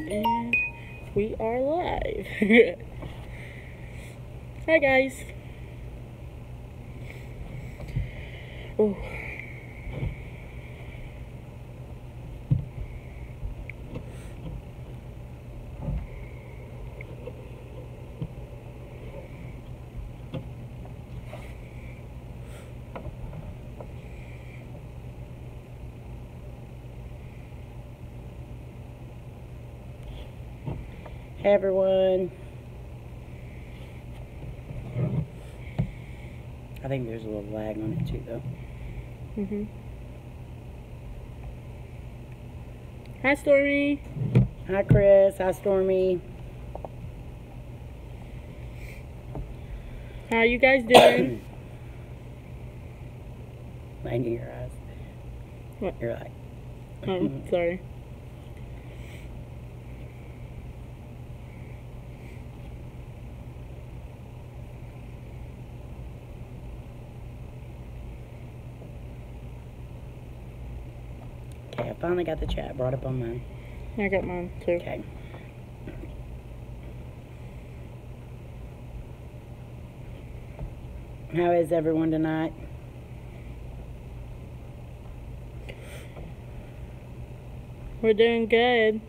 And we are live. Hi guys. Oh. Hey everyone. I think there's a little lag on it too though. Hi Stormy. Hi Chris. Hi Stormy. How you guys doing? Layne, your eyes. What? You're like. Oh, sorry. Okay, I finally got the chat brought up on mine. I got mine too. Okay. How is everyone tonight? We're doing good.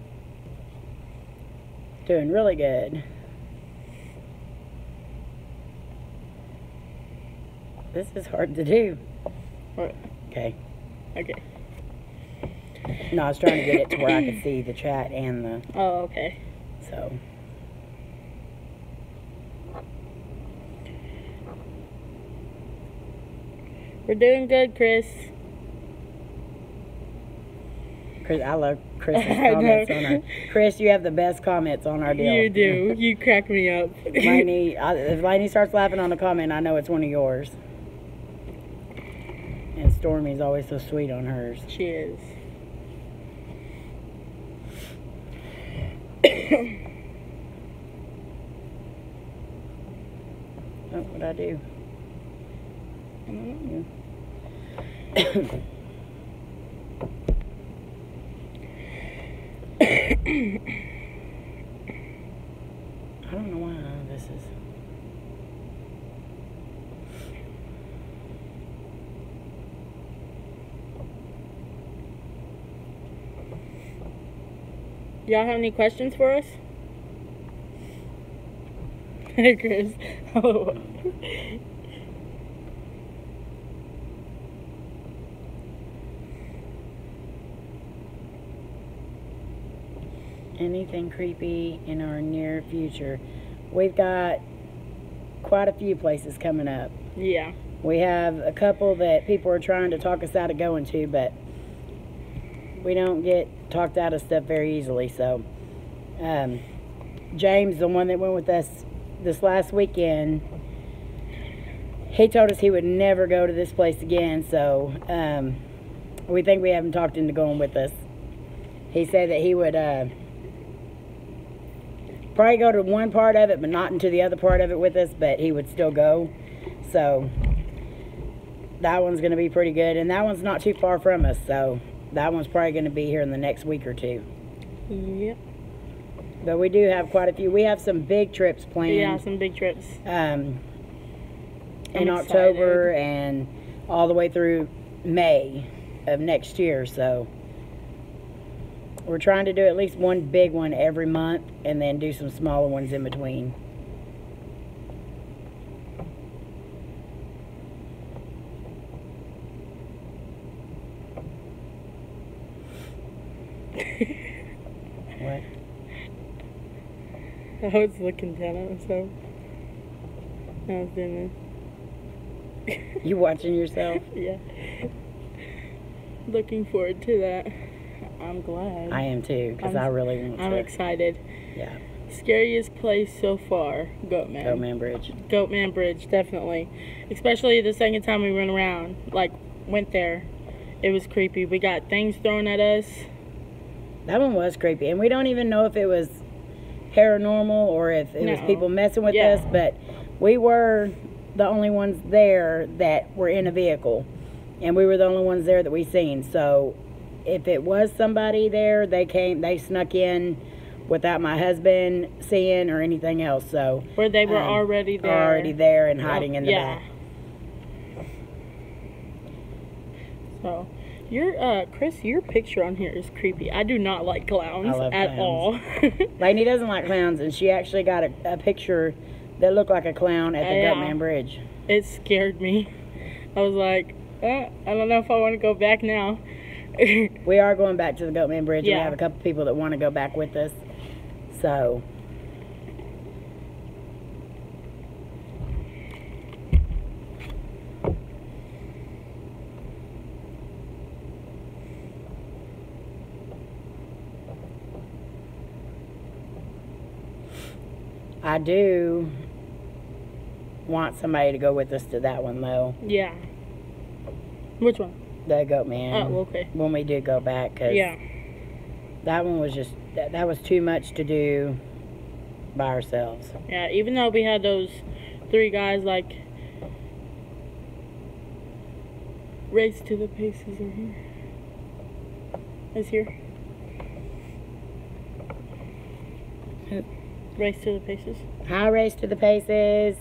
Doing really good. This is hard to do. What? Okay. Okay. No, I was trying to get it to where I could see the chat and the... Oh, okay. So... We're doing good, Chris. Chris, I love Chris's comments on our... Chris, you have the best comments on our deal. You do. You crack me up. Layne, if Layne starts laughing on the comment, I know it's one of yours. And Stormy's always so sweet on hers. She is. Oh, what'd I do? I don't know. I don't know why this is... Y'all have any questions for us? Hey, Chris. Oh. Anything creepy in our near future? We've got quite a few places coming up. Yeah. We have a couple that people are trying to talk us out of going to, but we don't get talked out of stuff very easily. So James, the one that went with us this last weekend, he told us he would never go to this place again. So we think we have him talked into going with us. He said that he would probably go to one part of it, but not into the other part of it with us, but he would still go. So that one's going to be pretty good, and that one's not too far from us, so that one's probably going to be here in the next week or two. Yep. But we do have quite a few. We have some big trips planned. Yeah, some big trips. In October and all the way through May of next year, so we're trying to do at least one big one every month and then do some smaller ones in between. What? I was looking down at myself. I was doing this. You watching yourself? Yeah. Looking forward to that. I'm glad. I am too, because I really want to. I'm excited. Yeah. Scariest place so far, Goatman. Goatman Bridge. Goatman Bridge, definitely. Especially the second time we went around, went there. It was creepy. We got things thrown at us. That one was creepy, and we don't even know if it was paranormal or if it was people messing with us, but we were the only ones there that were in a vehicle, and we were the only ones there that we seen. So if it was somebody there, they snuck in without my husband seeing or anything else. So where they were already there. Already there and hiding in the back. So, Chris, your picture on here is creepy. I do not like clowns at all. Layne doesn't like clowns, and she actually got a picture that looked like a clown at the Goatman Bridge. It scared me. I was like, I don't know if I want to go back now. We are going back to the Goatman Bridge. Yeah. We have a couple people that want to go back with us. So... I do want somebody to go with us to that one, though. Yeah. Which one? The Goatman. Oh, okay. When we did go back, because that one was just, that was too much to do by ourselves. Yeah, even though we had those 3 guys, like, race to the paces are here. Is here. Race to the paces. Hi, Race to the Paces.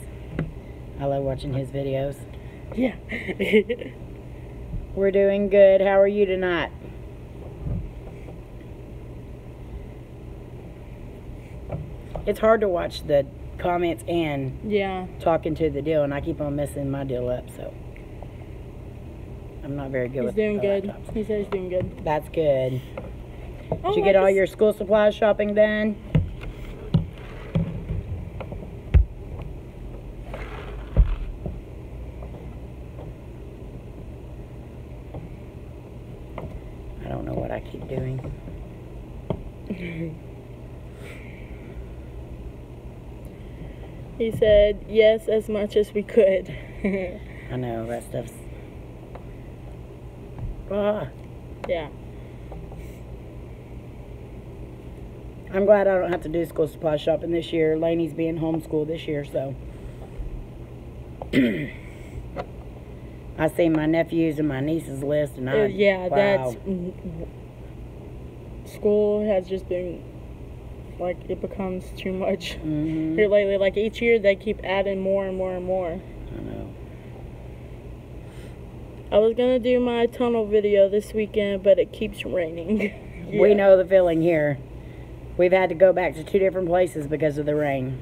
I love watching his videos. Yeah. We're doing good. How are you tonight? It's hard to watch the comments and talking to the deal, and I keep on messing my deal up, so I'm not very good with He's doing good. laptops. He said he's doing good. That's good. Did you get all your school supplies shopping done? I don't know what I keep doing. He said, yes, as much as we could. I know, that stuff's... Yeah. I'm glad I don't have to do school supply shopping this year. Layne's being homeschooled this year, so... I see my nephews and my nieces list, and that's... School has just been... Like, it becomes too much here lately. Like, each year they keep adding more and more and more. I know. I was going to do my tunnel video this weekend, but it keeps raining. We know the feeling here. We've had to go back to 2 different places because of the rain.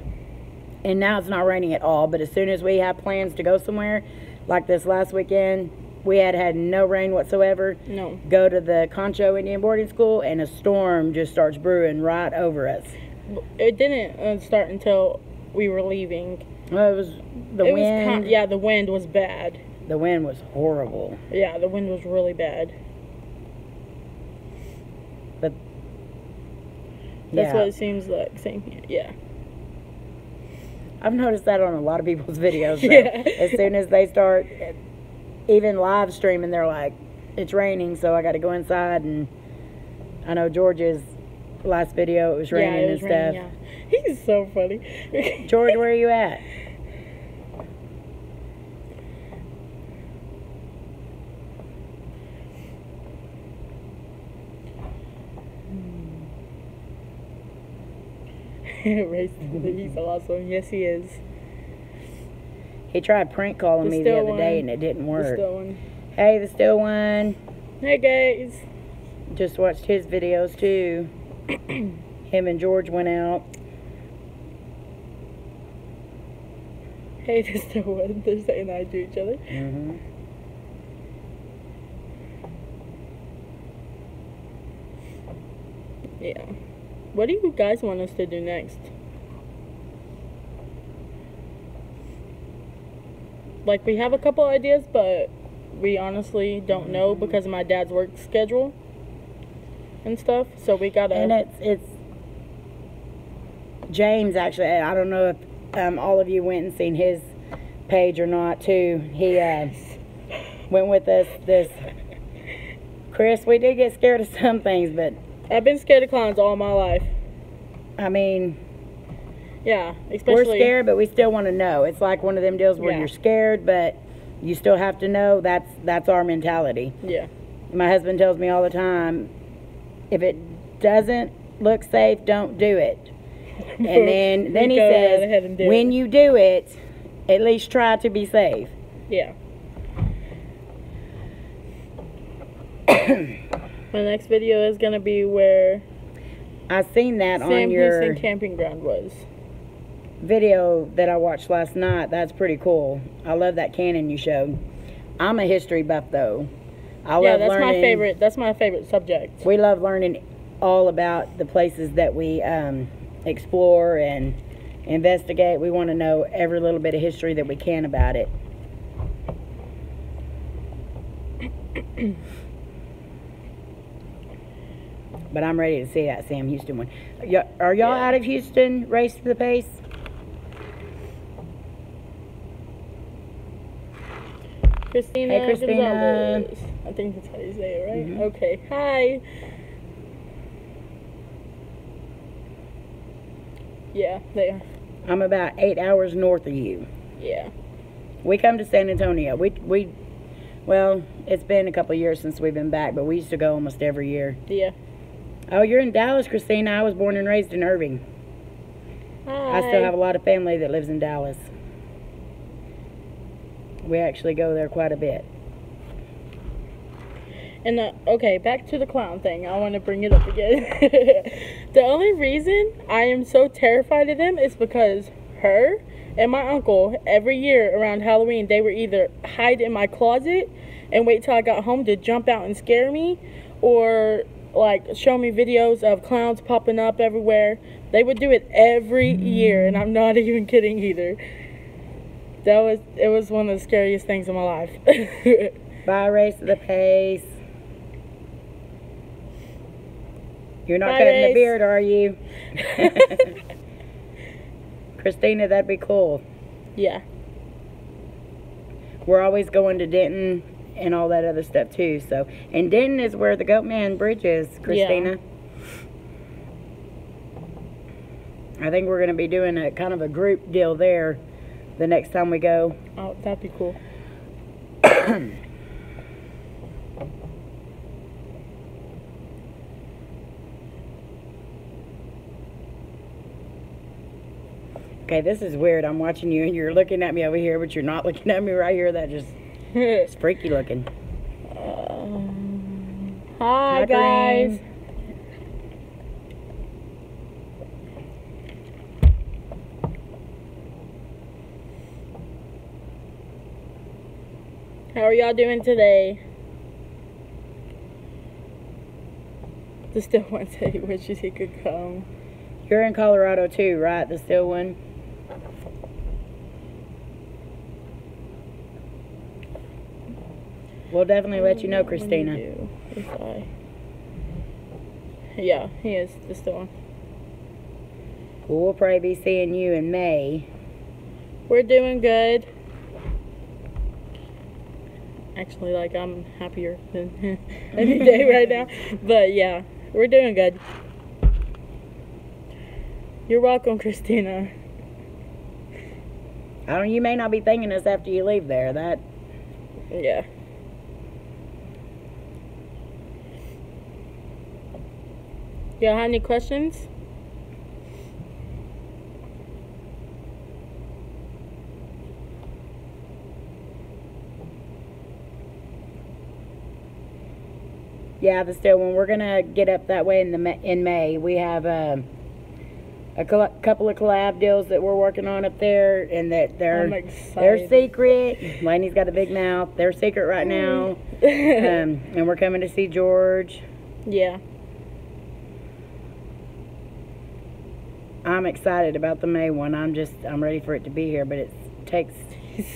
And now it's not raining at all, but as soon as we have plans to go somewhere, like this last weekend, we had no rain whatsoever. No. Go to the Concho Indian Boarding School, and a storm just starts brewing right over us. It didn't start until we were leaving. Well, it was the wind. The wind was bad. The wind was horrible. Yeah, the wind was really bad. But that's what it seems like. Same here. Yeah. I've noticed that on a lot of people's videos. As soon as they start even live streaming, they're like, it's raining, so I got to go inside. And I know George's last video, it was raining and stuff. Raining, yeah. He's so funny. George, where are you at? He's awesome. Yes, he is. He tried prank calling me the other day, and it didn't work. The still one. Hey, the still one. Hey, guys. Just watched his videos, too. Him and George went out. Hey, the still one. They're saying hi to each other. Yeah. What do you guys want us to do next? Like, we have a couple ideas, but we honestly don't know because of my dad's work schedule and stuff. So we gotta... And it's James, actually. I don't know if all of you went and seen his page or not, too. He went with us this... Chris, we did get scared of some things, but... I've been scared of clowns all my life. I mean... Yeah, especially... We're scared, but we still want to know. It's like one of them deals where you're scared, but you still have to know. That's our mentality. Yeah. My husband tells me all the time, if it doesn't look safe, don't do it. And then he Go says, ahead and do when it. you do it, at least try to be safe. Yeah. My next video is gonna be where I seen that Sam on your Houston camping ground was. video that I watched last night. That's pretty cool. I love that cannon you showed. I'm a history buff though. I love that's learning. my favorite. That's my favorite subject. We love learning all about the places that we explore and investigate. We want to know every little bit of history that we can about it. But I'm ready to see that Sam Houston one. Are y'all out of Houston? Race to the Pace? Christina. Hey, Christina. Gonzalez. I think that's how you say it, right? Mm-hmm. Okay. Hi. Yeah, they are. I'm about 8 hours north of you. Yeah. We come to San Antonio. Well, it's been a couple of years since we've been back, but we used to go almost every year. Yeah. Oh, you're in Dallas, Christina. I was born and raised in Irving. Hi. I still have a lot of family that lives in Dallas. We actually go there quite a bit. And okay, back to the clown thing. I want to bring it up again. The only reason I am so terrified of them is because her and my uncle, every year around Halloween, they would either hide in my closet and wait till I got home to jump out and scare me, or like show me videos of clowns popping up everywhere. They would do it every year, and I'm not even kidding either. It was one of the scariest things in my life. Bye, Race to the Pace. You're not Bye, cutting the Race. beard, are you? Christina, that'd be cool. Yeah. We're always going to Denton and all that other stuff too. So, and Denton is where the Goatman Bridge is, Christina. Yeah. I think we're going to be doing a kind of a group deal there the next time we go. Oh, that'd be cool. Okay, this is weird. I'm watching you and you're looking at me over here, but you're not looking at me right here. That just it's freaky looking. Hi guys. Green. How are y'all doing today? The still one said he wishes he could come. You're in Colorado too, right? The still one? We'll definitely let you know, Christina. Yeah, he is the still one. We'll probably be seeing you in May. We're doing good. Actually, like, I'm happier than any day right now. But yeah, we're doing good. You're welcome, Christina. You may not be thanking us after you leave there. Yeah. Y'all have any questions? Yeah, the still one. We're gonna get up that way in May. We have a couple of collab deals that we're working on up there, and that they're secret. Layne's got a big mouth. They're secret right now. And we're coming to see George. Yeah. I'm excited about the May one. I'm ready for it to be here, but it takes.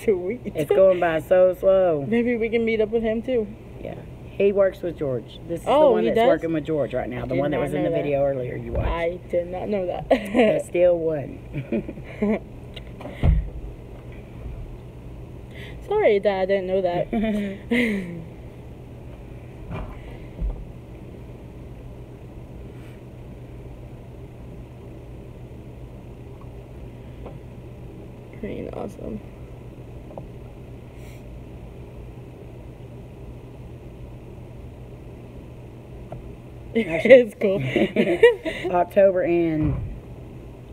Sweet. It's going by so slow. Maybe we can meet up with him too. Yeah. He works with George. This is the one that's working with George right now. The one that was in the video earlier you watched. I did not know that. The still one. Sorry that I didn't know that. Pretty awesome. It's cool.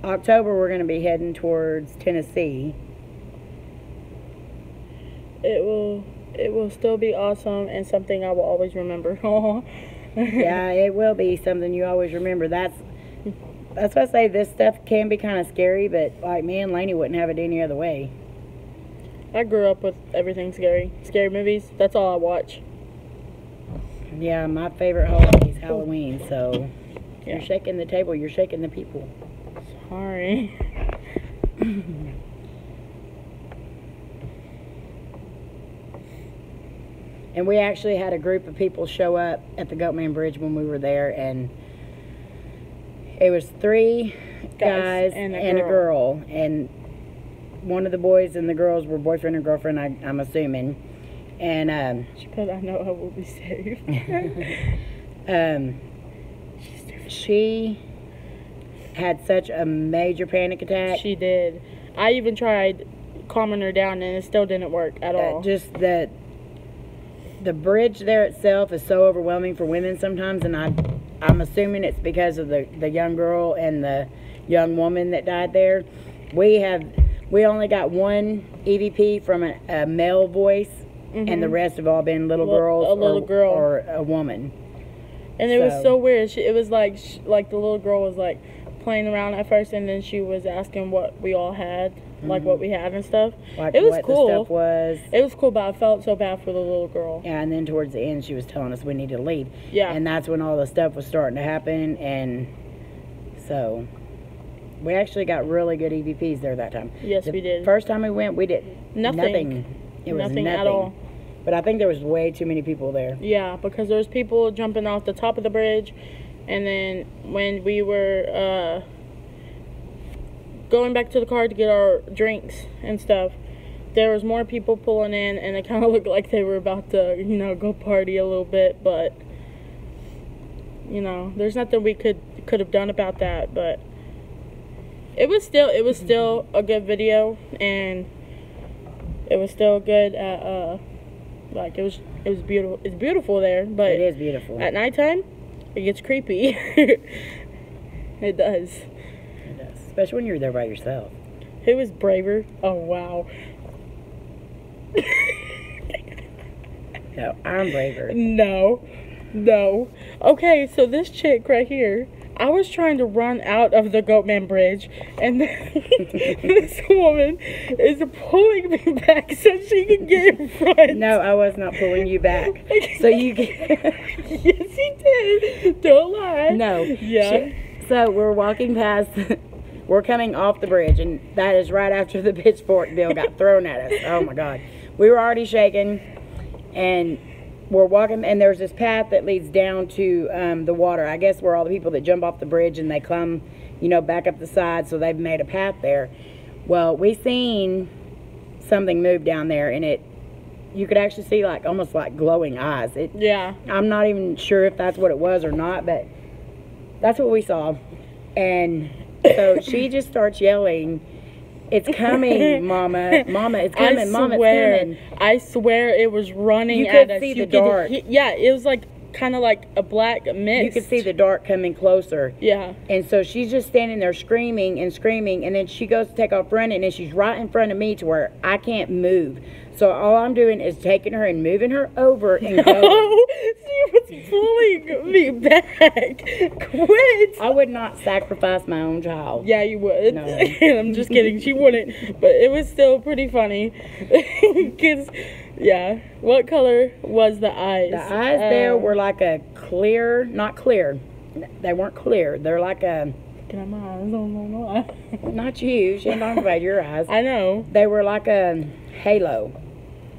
October we're going to be heading towards Tennessee. It will still be awesome and something I will always remember. Yeah, it will be something you always remember. That's why I say this stuff can be kind of scary, but like me and Layne wouldn't have it any other way. I grew up with everything scary. Scary movies, that's all I watch. Yeah, my favorite holiday is Halloween, so Yeah. you're shaking the table, you're shaking the people. Sorry. And we actually had a group of people show up at the Goatman Bridge when we were there, and it was 3 guys and a girl. And one of the boys and the girls were boyfriend and girlfriend, I'm assuming. And She put, I know I will be safe. She had such a major panic attack. She did. I even tried calming her down, and it still didn't work at all. Just the bridge there itself is so overwhelming for women sometimes, and I'm assuming it's because of the young girl and the young woman that died there. We only got one EVP from a male voice, and the rest have all been little girls, a little girl or a woman. And it was so weird. It was like the little girl was like playing around at first, and then she was asking what we all had, like what we had and stuff. Like it was what cool. The stuff was. It was cool, but I felt so bad for the little girl. Yeah, and then towards the end, she was telling us we needed to leave. Yeah. And that's when all the stuff was starting to happen, and so we actually got really good EVPs there that time. Yes, we did. First time we went, we did nothing. It was nothing at all. But I think there was way too many people there. Yeah, because there was people jumping off the top of the bridge, and then when we were going back to the car to get our drinks and stuff, there was more people pulling in, and it kind of looked like they were about to, go party a little bit, but, there's nothing we could have done about that, but it was still a good video, and it was still good at, it was beautiful. It's beautiful there, but it is beautiful. At nighttime, it gets creepy. It does. It does, especially when you're there by yourself. Who was braver? Oh wow. No, I'm braver. No. Okay, so this chick right here, I was trying to run out of the Goatman Bridge, and this woman is pulling me back so she can get in front. No, I was not pulling you back. So you can... Yes, you did. Don't lie. No. Yeah. So we're walking past... We're coming off the bridge, and that is right after the pitchfork bill got thrown at us. Oh, my God. We were already shaking, and... we're walking, and there's this path that leads down to the water. I guess where all the people that jump off the bridge and they come, back up the side, so they've made a path there. Well, we seen something move down there, and you could actually see almost like glowing eyes. Yeah. I'm not even sure if that's what it was or not, but that's what we saw. And so she just starts yelling, "It's coming, Mama! Mama, it's coming! Mama, it's coming!" I swear it was running you at us. You could see the dark. Yeah, it was kind of like a black mist. You could see the dark coming closer. Yeah. And so she's just standing there screaming, and then she goes to take off running, and she's right in front of me to where I can't move. So all I'm doing is taking her and moving her over and going. No, she was pulling me back. Quit. I would not sacrifice my own child. Yeah, you would. No. I'm just kidding. She wouldn't. But it was still pretty funny. Because, yeah. What color was the eyes? The eyes there were like a clear, not clear. They weren't clear. They're like a... Can I my eyes? No. Not you. She ain't talking about your eyes. I know. They were like a halo.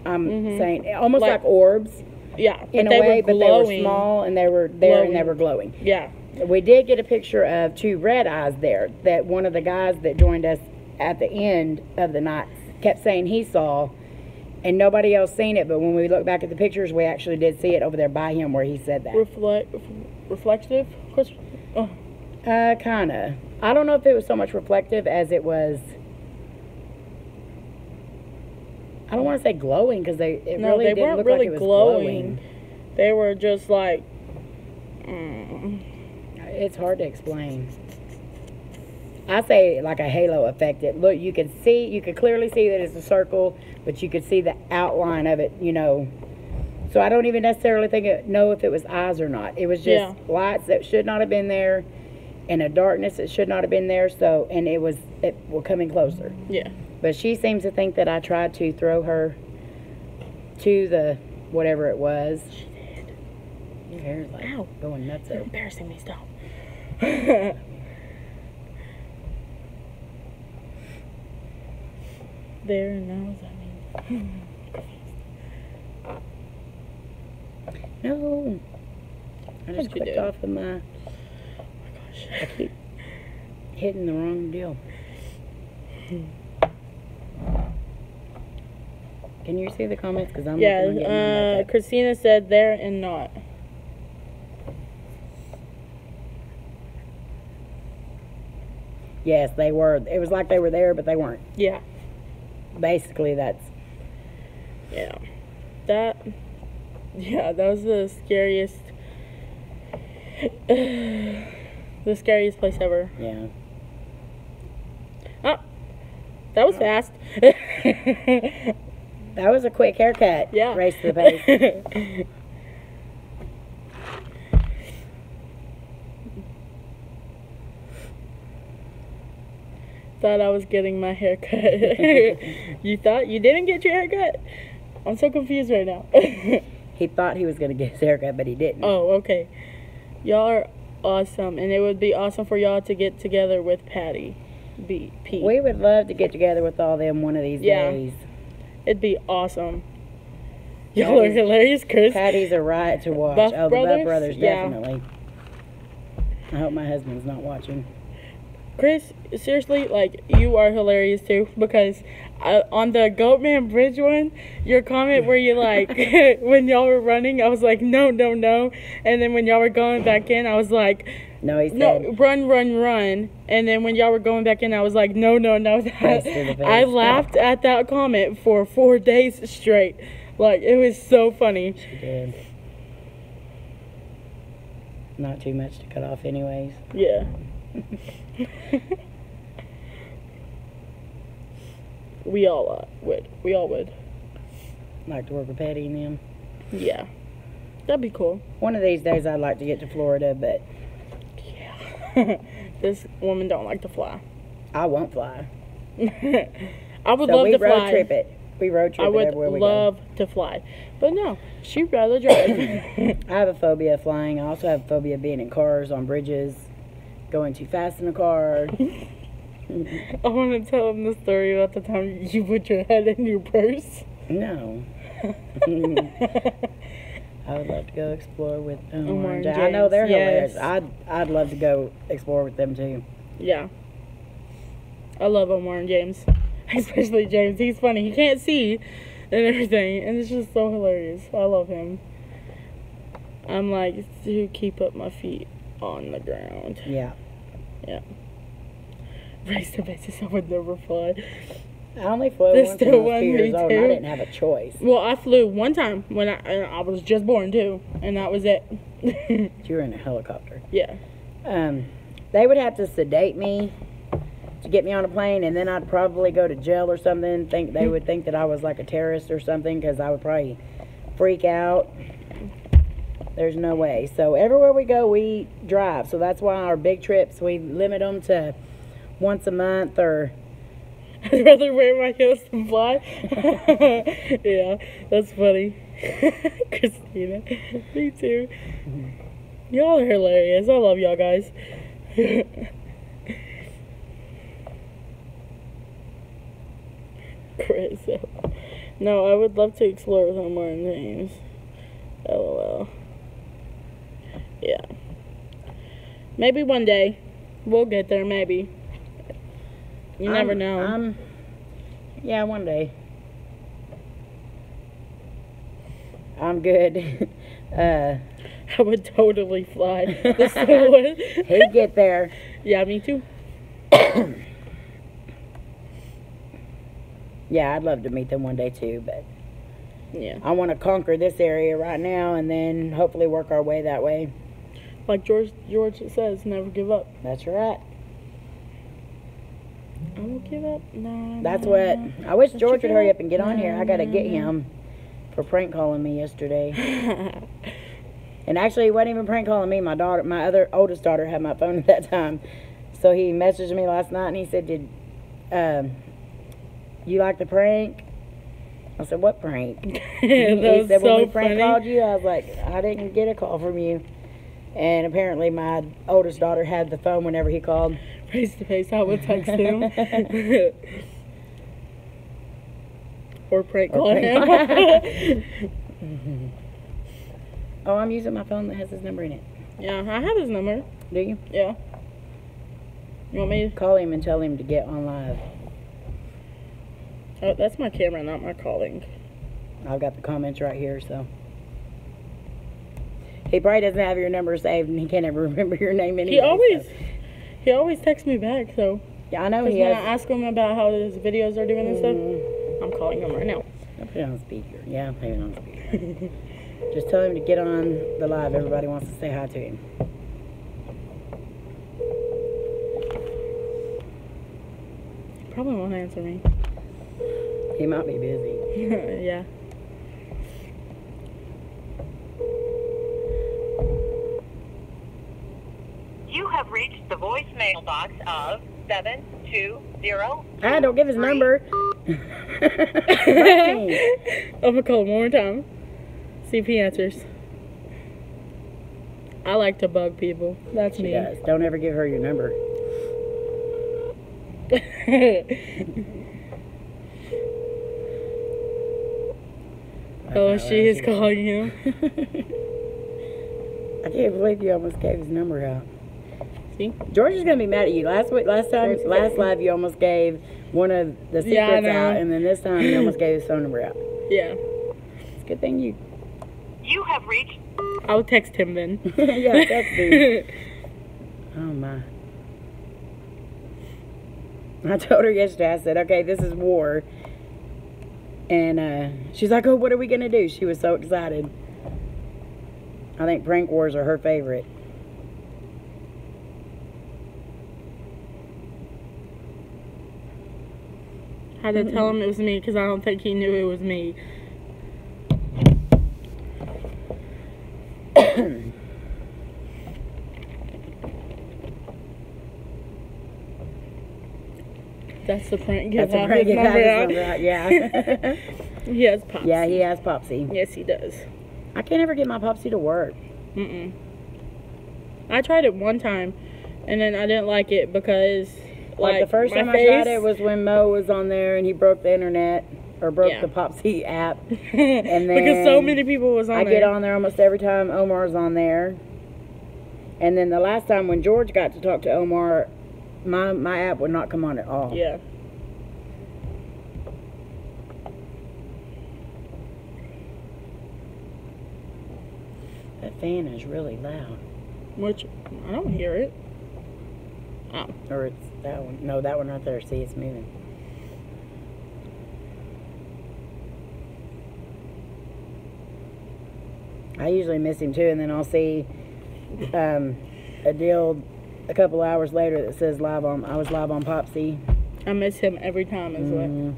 I'm saying almost like orbs. Yeah, in a way, but they were small, and they were there, and they were glowing. Yeah. We did get a picture of 2 red eyes there that one of the guys that joined us at the end of the night kept saying he saw, and nobody else seen it, but when we look back at the pictures, we actually did see it over there by him where he said that. Reflective? Oh. Kinda. I don't know if it was so much reflective as it was... I don't want to say glowing, because they really didn't look like it was glowing. They were just like It's hard to explain. I say like a halo effect. Look, you could clearly see that it's a circle, but you could see the outline of it, you know. So I don't even necessarily know if it was eyes or not. It was just lights that should not have been there, and a darkness that should not have been there. So, and it was coming closer. Yeah. But she seems to think that I tried to throw her to the whatever it was. She did. Your hair's like going nuts. You're embarrassing me, stop. There and now, what does that mean? No. I just clicked off of my... Oh my gosh. I keep hitting the wrong deal. Can you see the comments? Because I'm looking at getting Christina said there and not. Yes, they were. It was like they were there, but they weren't. Yeah. Basically, that's... Yeah. That was the scariest... the scariest place ever. Yeah. Oh, that was fast. That was a quick haircut. Yeah. Race to the pace. Thought I was getting my haircut. You thought you didn't get your haircut? I'm so confused right now. He thought he was going to get his haircut, but he didn't. Oh, okay. Y'all are awesome, and it would be awesome for y'all to get together with Patty. Pete. We would love to get together with all them one of these days. It'd be awesome. Y'all are hilarious, Chris. Patty's a riot to watch. Buff the Brothers? Buff Brothers, definitely. I hope my husband's not watching. Chris, seriously, like, you are hilarious too, because on the Goatman Bridge one, your comment where you like, when y'all were running, I was like, no, no, no, and then when y'all were going back in, I was like, no, he said, no, run, run, run, and then when y'all were going back in, I was like, no, no, no. I laughed at that comment for 4 days straight. Like, it was so funny. She did. Not too much to cut off anyways. Yeah. We all would. We all would. Like to work with Patty and them. Yeah. That'd be cool. One of these days I'd like to get to Florida, but... Yeah. This woman don't like to fly. I won't fly. I would love to fly. We road trip it. We road trip it everywhere we go. I would love to fly. But no, she'd rather drive. I have a phobia of flying. I also have a phobia of being in cars, on bridges, going too fast in a car. I want to tell him the story about the time you put your head in your purse. No. I would love to go explore with Omar and James. I know they're hilarious. I'd love to go explore with them too. Yeah. I love Omar and James. Especially James. He's funny. He can't see and everything. And it's just so hilarious. I love him. I'm like, to keep up my feet on the ground. Yeah. Yeah. Race to basis, I would never fly. I only flew once when I was 2 years old, and I didn't have a choice. Well, I flew one time when I was just born too, and that was it. You were in a helicopter. Yeah. They would have to sedate me to get me on a plane, and then I'd probably go to jail or something. They would think that I was like a terrorist or something, because I would probably freak out. There's no way. So everywhere we go, we drive. So that's why our big trips, we limit them to once a month, or... I'd rather wear my heels than fly. Yeah, that's funny. Christina. Me too. Y'all are hilarious. I love y'all guys. Chris. No, I would love to explore with Omar and James. LOL. Yeah. Maybe one day. We'll get there, maybe. You never know. Yeah, one day. I'm good. I would totally fly. He'd get there. Yeah, me too. Yeah, I'd love to meet them one day too, but yeah, I want to conquer this area right now and then hopefully work our way that way. Like George says, never give up. That's right. I won't give up. No. That's what. I wish George would hurry up and get on here. I gotta get him for prank calling me yesterday. And actually, he wasn't even prank calling me. My other oldest daughter, had my phone at that time. So he messaged me last night and he said, "Did you like the prank?" I said, "What prank?" He said, "When we prank called you," I was like, "I didn't get a call from you." And apparently, my oldest daughter had the phone whenever he called. Face to face, I would text him. Or prank call him. Oh, I'm using my phone that has his number in it. Yeah, I have his number. Do you? Yeah. You want me to call him and tell him to get on live? Oh, that's my camera, not my calling. I've got the comments right here, so. He probably doesn't have your number saved and he can't ever remember your name anyway. He always texts me back, so. Yeah, I know he when has. I ask him about how his videos are doing and stuff, I'm calling him right now. I'll put it on speaker. Yeah, I'll put it on speaker. Just tell him to get on the live. Everybody wants to say hi to him. He probably won't answer me. He might be busy. Yeah. You have reached the voicemail box of 720. Ah, don't give his number. I'm gonna call him one more time. See if he answers. I like to bug people. That's me. She does. Don't ever give her your number. Oh, she is calling him. I can't believe you almost gave his number out. See? George is gonna be mad at you. Last live you almost gave one of the secrets out, and then this time you almost gave his phone number out. Yeah. It's a good thing you. You have reached. I'll text him then. Yeah, text him. Oh my. I told her yesterday, I said, okay, this is war. And she's like, oh, what are we going to do? She was so excited. I think prank wars are her favorite. I had to tell him it was me because I don't think he knew it was me. That's the prank. That's a prank. Yeah. He has Popsy. Yeah, he has Popsy. Yes, he does. I can't ever get my Popsy to work. I tried it one time, and then I didn't like it because, like the first time I tried it was when Mo was on there and he broke the internet, or broke the Popsy app. And then because so many people was on there. I get on there almost every time Omar's on there. And then the last time when George got to talk to Omar, my app would not come on at all. Yeah. That fan is really loud. Which, I don't hear it. Oh. Or it's that one. No, that one right there. See, it's moving. I usually miss him too, and then I'll see a deal a couple hours later that says I was live on Popsy. I miss him every time as well.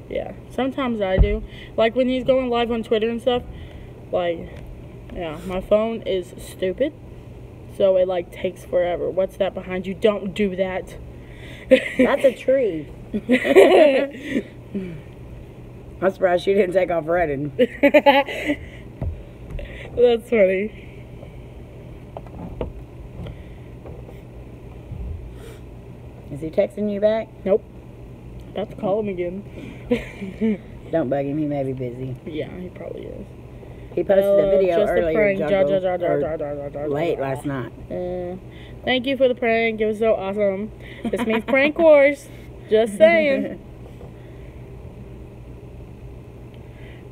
Yeah, sometimes I do. Like when he's going live on Twitter and stuff, like, yeah, my phone is stupid, so it like takes forever. What's that behind you? Don't do that. That's a tree. I'm surprised she didn't take off running. That's funny. Is he texting you back? Nope. About to call him again. Don't bug him. He may be busy. Yeah, he probably is. He posted a video just earlier, late last night. Thank you for the prank. It was so awesome. This means prank wars. Just saying.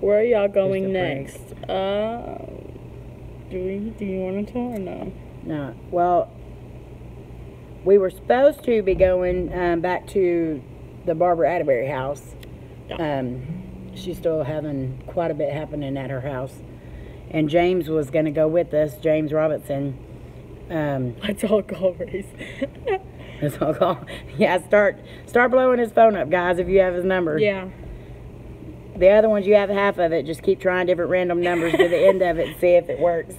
Where are y'all going next? Do you want to tell or no? No. Well, we were supposed to be going back to the Barbara Atterbury house. Yeah. She's still having quite a bit happening at her house. And James was going to go with us, James Robinson. Let's all call race. That's all call. Yeah, start blowing his phone up, guys, if you have his number. Yeah. The other ones, you have half of it. Just keep trying different random numbers to the end of it and see if it works.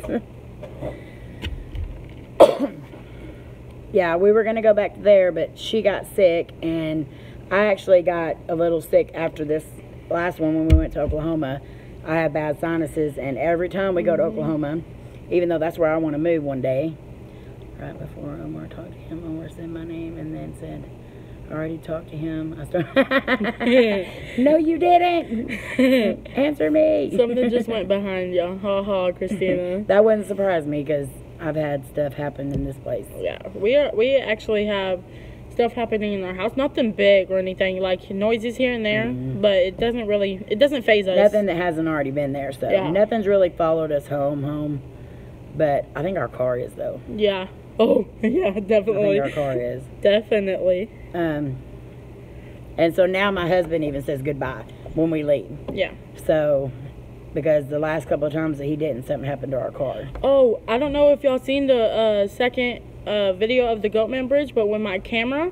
Yeah, we were going to go back there, but she got sick, and I actually got a little sick after this last one when we went to Oklahoma. I have bad sinuses, and every time we go to Oklahoma, even though that's where I want to move one day, right before Omar talked to him, Omar said my name and then said, I already talked to him. I started, no, you didn't. Answer me. Something just went behind you. Ha ha, Christina. That wouldn't surprise me because I've had stuff happen in this place. Yeah, we actually have stuff happening in our house. Nothing big or anything, like noises here and there, but it doesn't phase us. Nothing that hasn't already been there. So yeah. Nothing's really followed us home. But I think our car is though. Yeah. Oh, yeah, definitely. I think our car is. Definitely. And so now my husband even says goodbye when we leave. Yeah. So, because the last couple of times that he didn't, something happened to our car. Oh, I don't know if y'all seen the second video of the Goatman Bridge, but when my camera,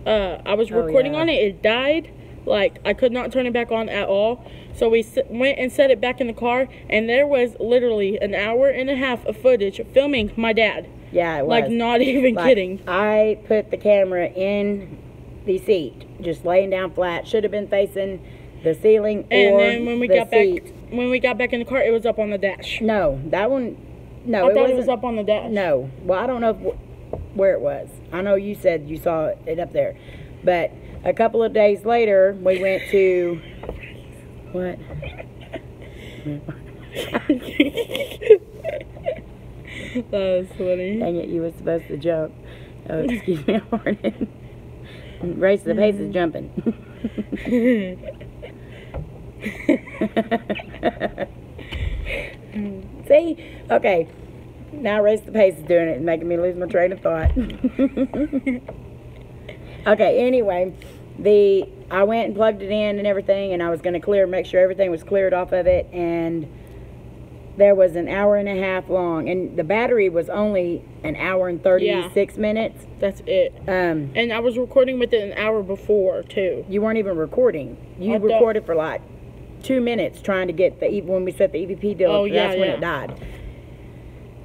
I was recording on it, it died. Like, I could not turn it back on at all. So we went and set it back in the car, and there was literally an hour and a half of footage filming my dad. Yeah, it was. Like, not even kidding. I put the camera in the seat, just laying down flat. Should have been facing the ceiling or then when we got back, when we got back in the car, it was up on the dash. No, that one. No, I thought it was up on the dash. No, well, I don't know where it was. I know you said you saw it up there, but a couple of days later, we went to what? That was funny. Dang it, you were supposed to jump. Oh, excuse me, Horton. Race the pace is jumping. See? Okay. Now Race the Pace is doing it and making me lose my train of thought. Okay, anyway, I went and plugged it in and everything, and I was going to make sure everything was cleared off of it, and there was an hour and a half long, and the battery was only an hour and 36 minutes. That's it. And I was recording with it an hour before, too. You weren't even recording. You recorded for like 2 minutes trying to get when we set the EVP deal. Oh, yeah, that's when it died.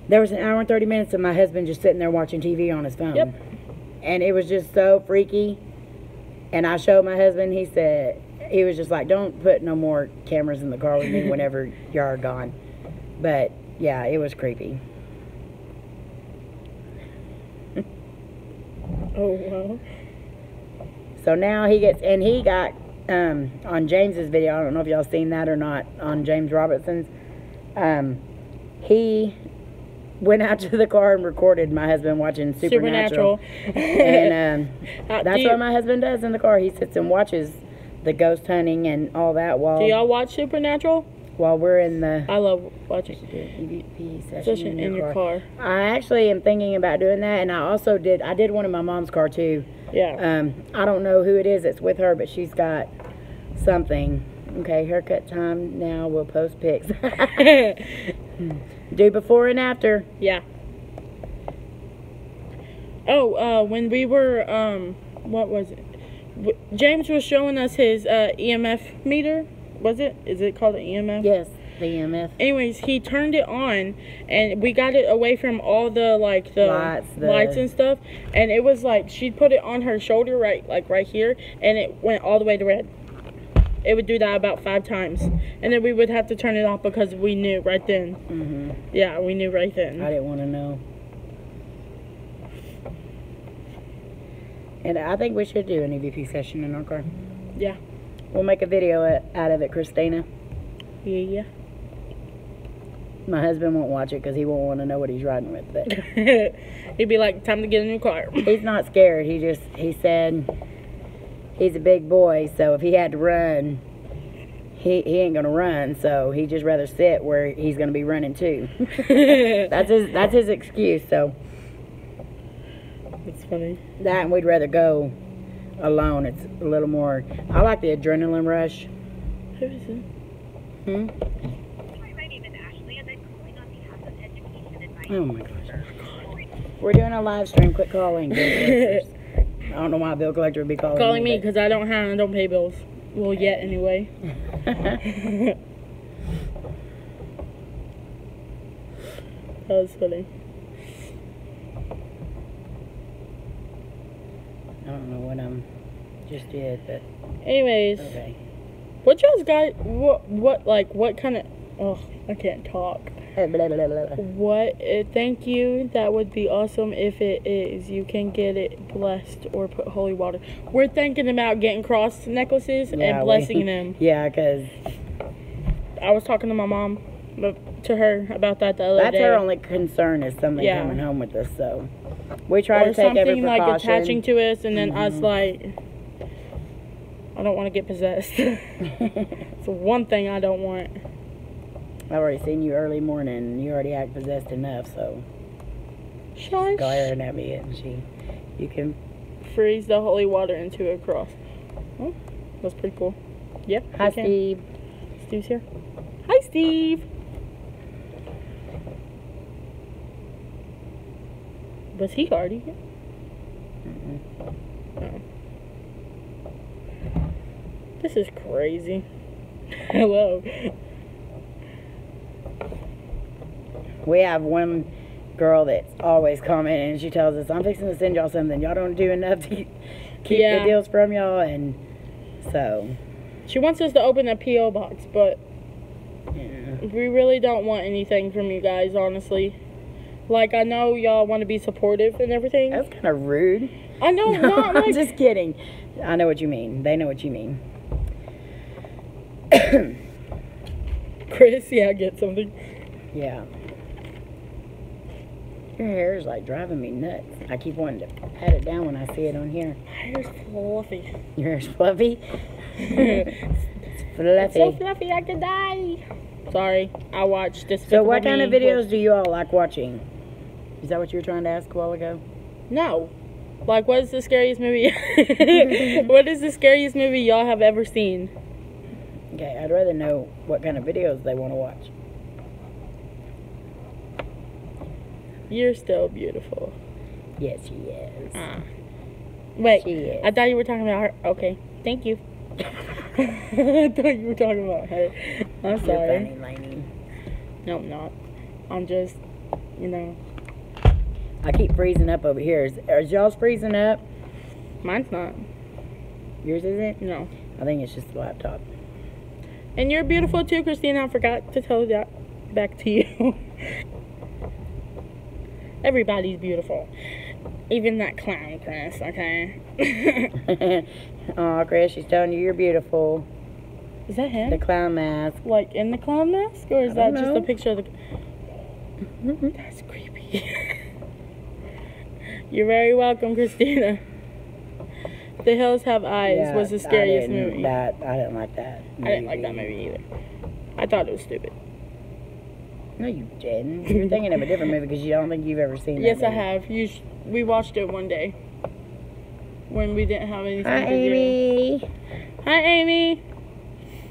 There was an hour and 30 minutes of my husband just sitting there watching TV on his phone. Yep. And it was just so freaky. And I showed my husband, he was just like, don't put no more cameras in the car with me whenever you're gone. But, yeah, it was creepy. Oh, wow. So now he got, on James's video, I don't know if y'all seen that or not, on James Robertson's, he went out to the car and recorded my husband watching Supernatural. And that's what my husband does in the car. He sits and watches the ghost hunting and all that while... Do y'all watch Supernatural? While we're in the... I love watching EVP session in your car. I actually am thinking about doing that, and I did one in my mom's car too. Yeah. I don't know who it is that's with her, but she's got something. Okay, haircut time now. We'll post pics. Do before and after. Yeah. Oh, when we were, what was it? James was showing us his EMF meter. Was it? Is it called an EMF? Yes, the EMF. Anyways, he turned it on, and we got it away from all the lights and stuff. And it was like she put it on her shoulder, right here, and it went all the way to red. It would do that about 5 times, and then we would have to turn it off because we knew right then. Mm-hmm. Yeah, we knew right then. I didn't want to know. And I think we should do an EVP session in our car. Yeah. We'll make a video out of it, Christina. Yeah. My husband won't watch it because he won't want to know what he's riding with. But he'd be like, time to get a new car. He's not scared. He said he's a big boy, so if he had to run, he ain't going to run. So he'd just rather sit where he's going to be running too. That's his excuse. So it's funny. That, and we'd rather go alone. It's a little more. I like the adrenaline rush. Who is it? Hmm? Hi, my name is Ashley, and I'm calling on behalf of Education Advice. Oh my gosh. We're doing a live stream. Quit calling. Bill collectors. I don't know why a bill collector would be calling me because I don't pay bills. Well, yet anyway. That was funny. I don't know what I'm just did, but anyways, okay. What y'all's guys? What kind of? Oh, I can't talk. What? Thank you. That would be awesome if it is. You can get it blessed or put holy water. We're thinking about getting cross necklaces and blessing them. Yeah, because I was talking to my mom, to her about that the other day. That's her only concern is something coming home with us. So we try to take every precaution. Or something like attaching to us, and then us like, I don't want to get possessed. It's one thing I don't want. I've already seen you early morning, and you already act possessed enough, so Shush. glaring at me, and you can freeze the holy water into a cross. Oh, that's pretty cool. Yep. Hi, Steve. Steve's here. Hi, Steve. Was he already here? Oh. This is crazy. Hello. We have one girl that's always commenting, and she tells us, I'm fixing to send y'all something. Y'all don't do enough to keep the deals from y'all, and so. She wants us to open a P.O. box, but we really don't want anything from you guys, honestly. Like, I know y'all want to be supportive and everything. That's kind of rude. I know, not like... I'm just kidding. I know what you mean. They know what you mean. Chris, get something. Yeah. Your hair is like driving me nuts. I keep wanting to pat it down when I see it on here. My hair's fluffy. Your hair's fluffy? It's fluffy. It's so fluffy I could die. Sorry, I watched this. So what kind of videos do you all like watching? Is that what you were trying to ask a while ago? No. Like, what is the scariest movie? What is the scariest movie y'all have ever seen? Okay, I'd rather know what kind of videos they want to watch. You're still beautiful. Yes, she is. Wait, she is. I thought you were talking about her. Okay, thank you. I thought you were talking about her. I'm sorry. You're funny, Layne. No, I'm not. I'm just, I keep freezing up over here. Is y'all's freezing up? Mine's not. Yours isn't? No. I think it's just the laptop. And you're beautiful too, Christina. I forgot to tell that back to you. Everybody's beautiful. Even that clown, Chris, okay? Aw, Chris, she's telling you you're beautiful. Is that him? The clown mask. Like in the clown mask? Or is that just know. a picture of the... That's creepy. You're very welcome, Christina. The Hills Have Eyes was the scariest movie. I didn't like that movie. I didn't like that movie either. I thought it was stupid. No, you didn't. You're thinking of a different movie because you don't think you've ever seen that Yes, I movie. have. We watched it one day. When we didn't have anything Hi, to do. Amy. Hi, Amy.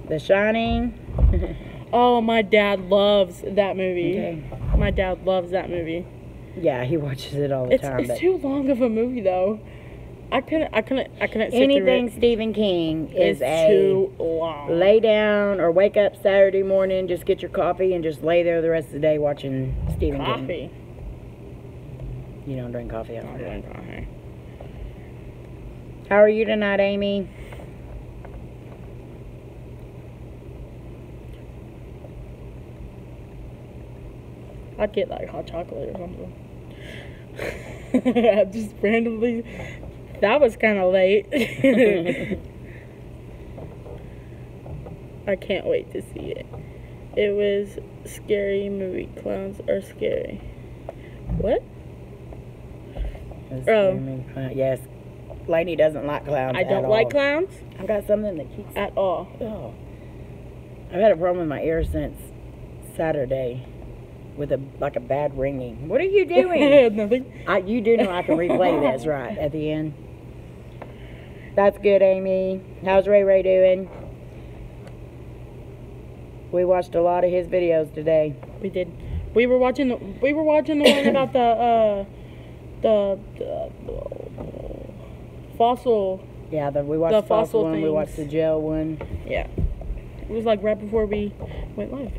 The Shining. Oh, my dad loves that movie. Okay. My dad loves that movie. Yeah, he watches it all the time. It's too long of a movie, though. I couldn't sit anything through it. Stephen King is too long. Lay down or wake up Saturday morning, just get your coffee and just lay there the rest of the day watching Stephen King. Coffee. You don't drink coffee at all. I don't drink coffee. How are you tonight, Amy? I'd get like hot chocolate or something. I just randomly. That was kind of late. I can't wait to see it. It was scary movie. Clowns are scary. What? Yes. Layne doesn't like clowns. I don't like clowns I've got something that keeps at all. Oh. I've had a problem with my ear since Saturday with a bad ringing. What are you doing? Nothing. You do know I can replay this, right, at the end. That's good, Amy. How's Ray Ray doing? We watched a lot of his videos today. We did. We were watching the one about The fossil. Yeah, we watched the fossil one. Things. We watched the jail one. Yeah. It was like right before we went live.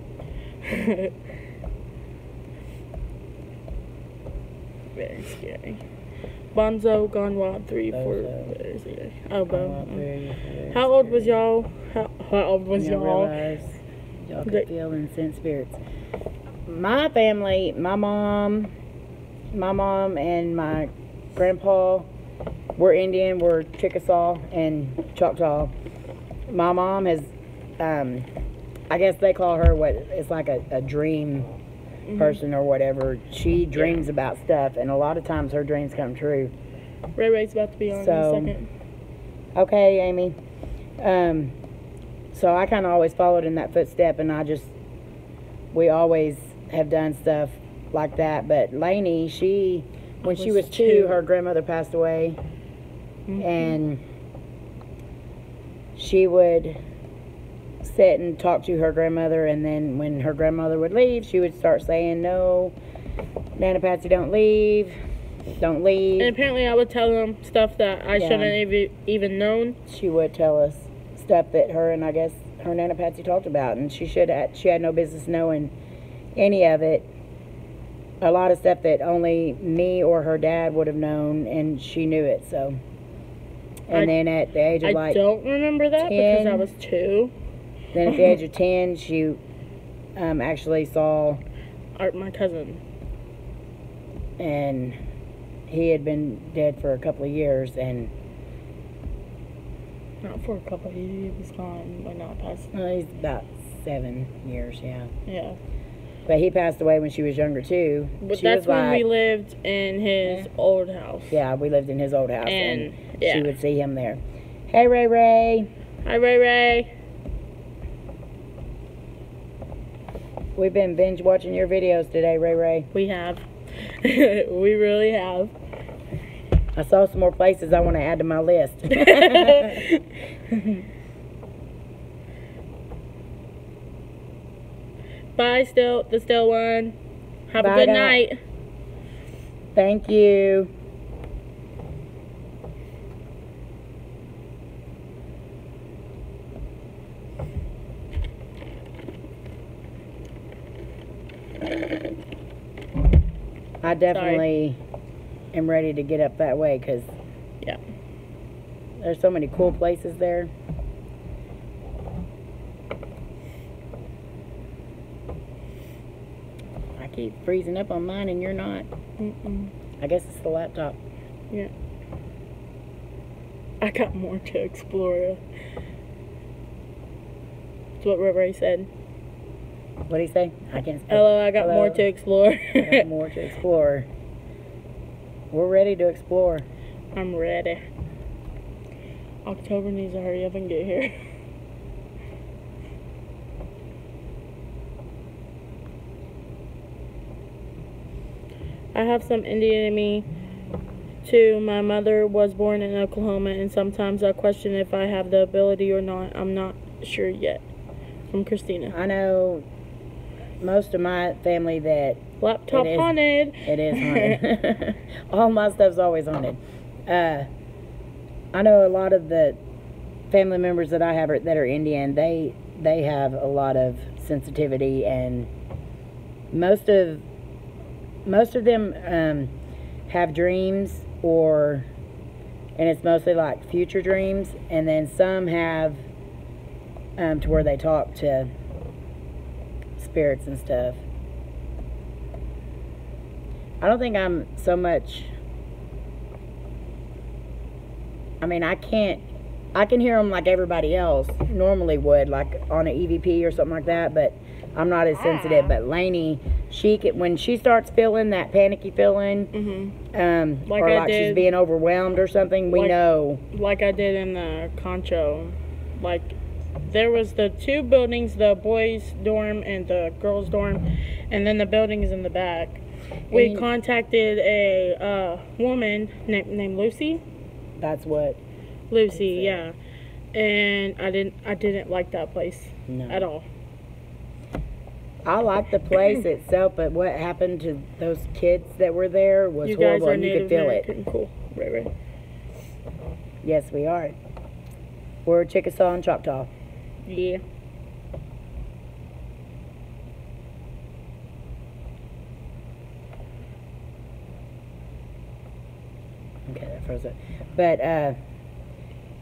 Very scary. Bonzo Gone Wild 3 for Elbow. How old was y'all? How old was y'all? Y'all could feel and sense spirits. My family, my mom and my grandpa were Indian, were Chickasaw and Choctaw. My mom has, I guess they call her what, it's like a dream person or whatever. She dreams about stuff, and a lot of times her dreams come true. Ray Ray's about to be on in a second. Okay, Amy. So I kind of always followed in that footstep, and we always have done stuff like that. But Layne, when she was 2, her grandmother passed away, and she would sit and talk to her grandmother, and then when her grandmother would leave, she would start saying, "No, Nana Patsy, don't leave. And apparently I would tell them stuff that I shouldn't have even known. She would tell us stuff that her and I guess her Nana Patsy talked about, and she had no business knowing any of it. A lot of stuff that only me or her dad would have known, and she knew it. So, and then at the age of I don't remember that 10, because I was 2. Then at the age of 10, she actually saw my cousin, and he had been dead for a couple of years, and not for a couple of years, he was gone, but not past. He's about 7 years, yeah. Yeah. But he passed away when she was younger too. But that's when we lived in his old house. Yeah, we lived in his old house, and she would see him there. Hey, Ray Ray. Hi, Ray Ray. We've been binge watching your videos today, Ray Ray. We have. We really have. I saw some more places I want to add to my list. Bye, the still one. Have a good night. Thank you. I definitely am ready to get up that way because there's so many cool places there. I keep freezing up on mine and you're not. I guess it's the laptop. Yeah. I got more to explore. That's what Ray said. What did he say? I can't speak. Hello, I got more to explore. I got more to explore. We're ready to explore. I'm ready. October needs to hurry up and get here. I have some Indian in me too. My mother was born in Oklahoma, and sometimes I question if I have the ability or not. I'm not sure yet. From Christina. I know most of my family that laptop haunted. It is haunted. All my stuff's always haunted. I know a lot of the family members that I have that are Indian. They have a lot of sensitivity, and most of them have dreams, and it's mostly like future dreams, and then some have to where they talk to spirits and stuff. I don't think I'm so much. I mean, I can hear them like everybody else normally would, like on an EVP or something like that, but I'm not as sensitive. But Layne, when she starts feeling that panicky feeling, like she's being overwhelmed or something, we know. Like I did in the Concho. Like, there was the 2 buildings, the boys' dorm and the girls' dorm, and then the buildings in the back. We contacted a woman named Lucy. That's what. Lucy, yeah. And I didn't like that place at all. I like the place itself, but what happened to those kids that were there was You guys horrible, are and you Native could feel American. it. Cool. Right. Yes, we are. We're Chickasaw and Choctaw. Yeah. Okay, that froze up. But,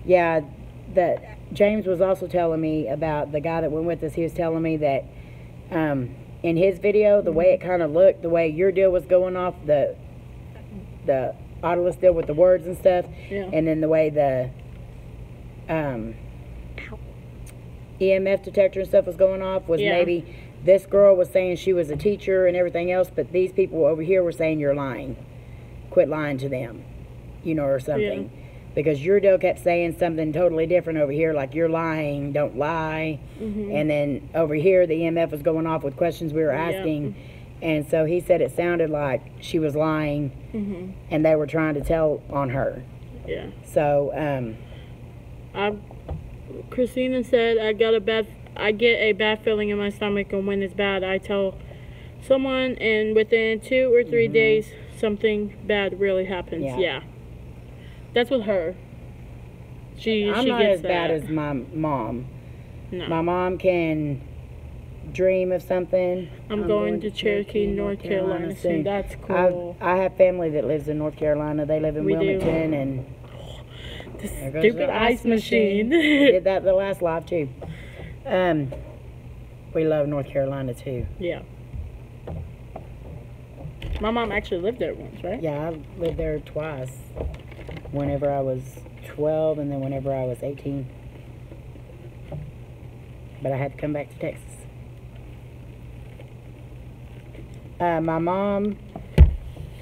yeah, that James was also telling me about the guy that went with us. He was telling me that in his video, the way it kind of looked, the way your deal was going off, the Autolus deal with the words and stuff, and then the way the EMF detector and stuff was going off was maybe this girl was saying she was a teacher and everything else, but these people over here were saying you're lying. Quit lying to them, you know, or something. Because your deal kept saying something totally different over here, like you're lying, don't lie. And then over here, the EMF was going off with questions we were asking. And so he said it sounded like she was lying, and they were trying to tell on her. Yeah. So, Christina said, I get a bad feeling in my stomach, and when it's bad, I tell someone, and within 2 or 3 days, something bad really happens. Yeah. That's with her. I'm not as bad as my mom. No. My mom can dream of something. I'm going to Cherokee, North Carolina soon. That's cool. I have family that lives in North Carolina. They live in Wilmington, and the stupid ice machine. Did that the last live too. We love North Carolina too. Yeah. My mom actually lived there once, right? Yeah, I lived there twice. Whenever I was 12 and then whenever I was 18. But I had to come back to Texas. My mom,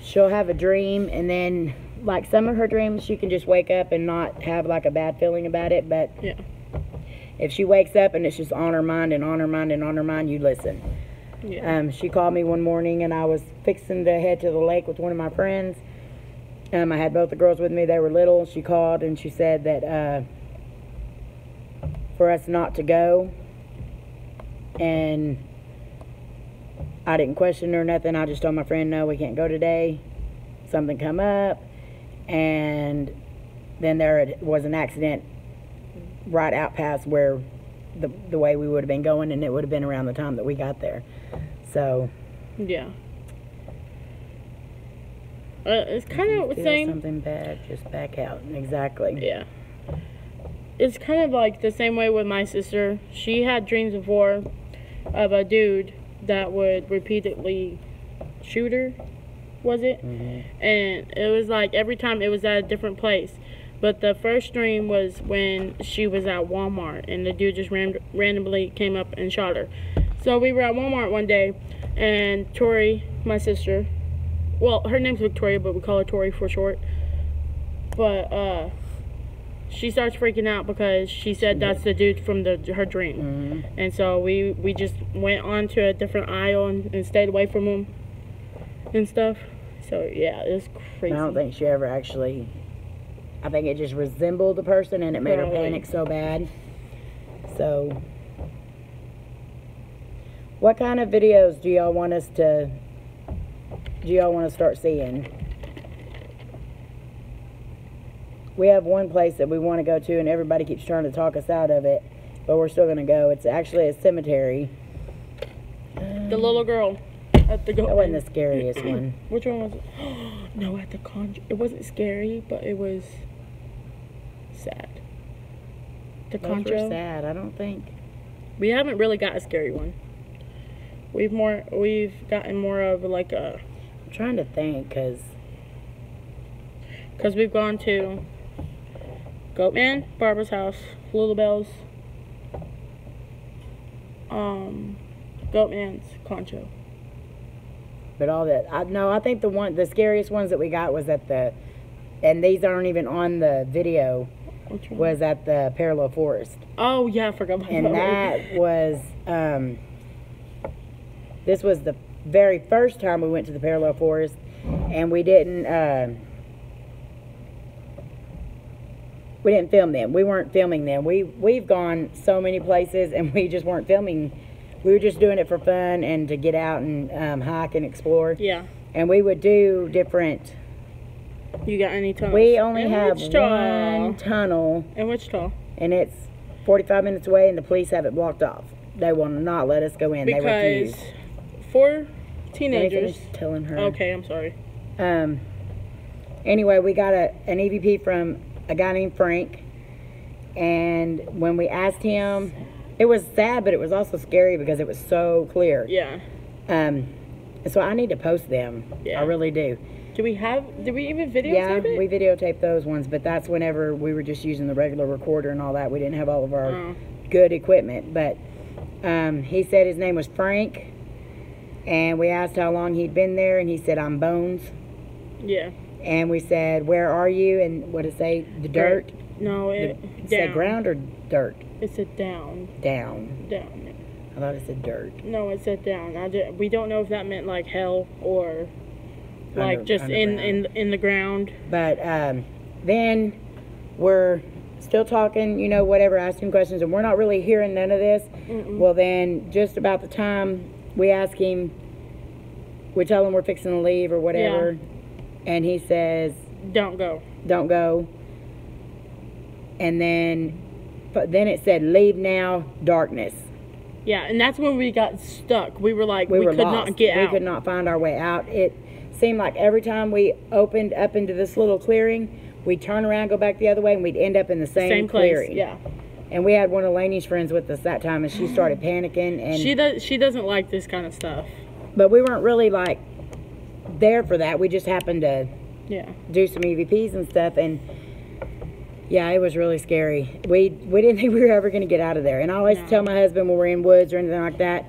she'll have a dream, and then like some of her dreams she can just wake up and not have like a bad feeling about it, but if she wakes up and it's just on her mind and on her mind and on her mind, you listen. She called me one morning and I was fixing to head to the lake with one of my friends. I had both the girls with me. They were little. She called and she said that for us not to go, and I didn't question her or nothing. I just told my friend, no, we can't go today. Something come up, and then there was an accident right out past where the way we would have been going, and it would have been around the time that we got there. So yeah. It's kind of the same. Something bad, just back out. Exactly. Yeah. It's kind of like the same way with my sister. She had dreams before of a dude that would repeatedly shoot her, was it? And it was like every time it was at a different place. But the first dream was when she was at Walmart and the dude just randomly came up and shot her. So we were at Walmart one day, and Tori, my sister, well, her name's Victoria, but we call her Tori for short. But she starts freaking out because she said that's the dude from her dream. And so we just went on to a different aisle and stayed away from him and stuff. So yeah, it was crazy. I don't think she ever actually, I think it just resembled the person and it made her panic so bad. So what kind of videos do y'all want to start seeing? We have one place that we want to go to, and everybody keeps trying to talk us out of it, but we're still going to go. It's actually a cemetery. The little girl at the That wasn't the scariest one. Which one was it? No, at the Conjure. It wasn't scary, but it was sad. The Conjure. Those were sad, I don't think. We haven't really got a scary one. We've gotten more of like a... I'm trying to think, because we've gone to Goatman, Barbara's house, Little Bells, Goatman's Concho. But all that, I think the scariest ones that we got was at and these aren't even on the video, was at the Parallel Forest. Oh yeah, I forgot about that. And that was, this was the very first time we went to the Parallel Forest, and we didn't film them. We weren't filming them. We've gone so many places, and we just weren't filming we were just doing it for fun and to get out and hike and explore. Yeah. And we would do different. You got any tunnels? We only in have Wichita. one tunnel. In Wichita. And it's 45 minutes away, and the police have it blocked off. They will not let us go in. Because they refuse. 4 teenagers. Telling her. Okay, I'm sorry. Anyway, we got an EVP from a guy named Frank, and when we asked him, it was sad, but it was also scary because it was so clear. Yeah. So I need to post them. Yeah. I really do. Did we even videotape Yeah, it? we videotaped those ones, but that's whenever we were just using the regular recorder and all that. We didn't have all of our good equipment. But he said his name was Frank, and we asked how long he'd been there, and he said, "I'm Bones." Yeah. And we said, "Where are you?" And what did it say? The dirt? No, it said ground or dirt? It said down. Down. Down. I thought it said dirt. No, it said down. We don't know if that meant like hell or like just in the ground. But then we're still talking, you know, whatever, asking questions, and we're not really hearing none of this. Well, then just about the time we ask him, we tell him we're fixing to leave or whatever, and he says, "Don't go. Don't go." And then it said, "Leave now, darkness." Yeah, and that's when we got stuck. We were like, we were could lost. not get out. We could not find our way out. It seemed like every time we opened up into this little clearing, we'd turn around, go back the other way, and we'd end up in the same clearing. Place, yeah. And we had one of Layne's friends with us that time, and she started panicking. And she doesn't like this kind of stuff. But we weren't really like there for that. We just happened to do some EVPs and stuff, and yeah, it was really scary. We didn't think we were ever going to get out of there. And I always tell my husband when we're in woods or anything like that,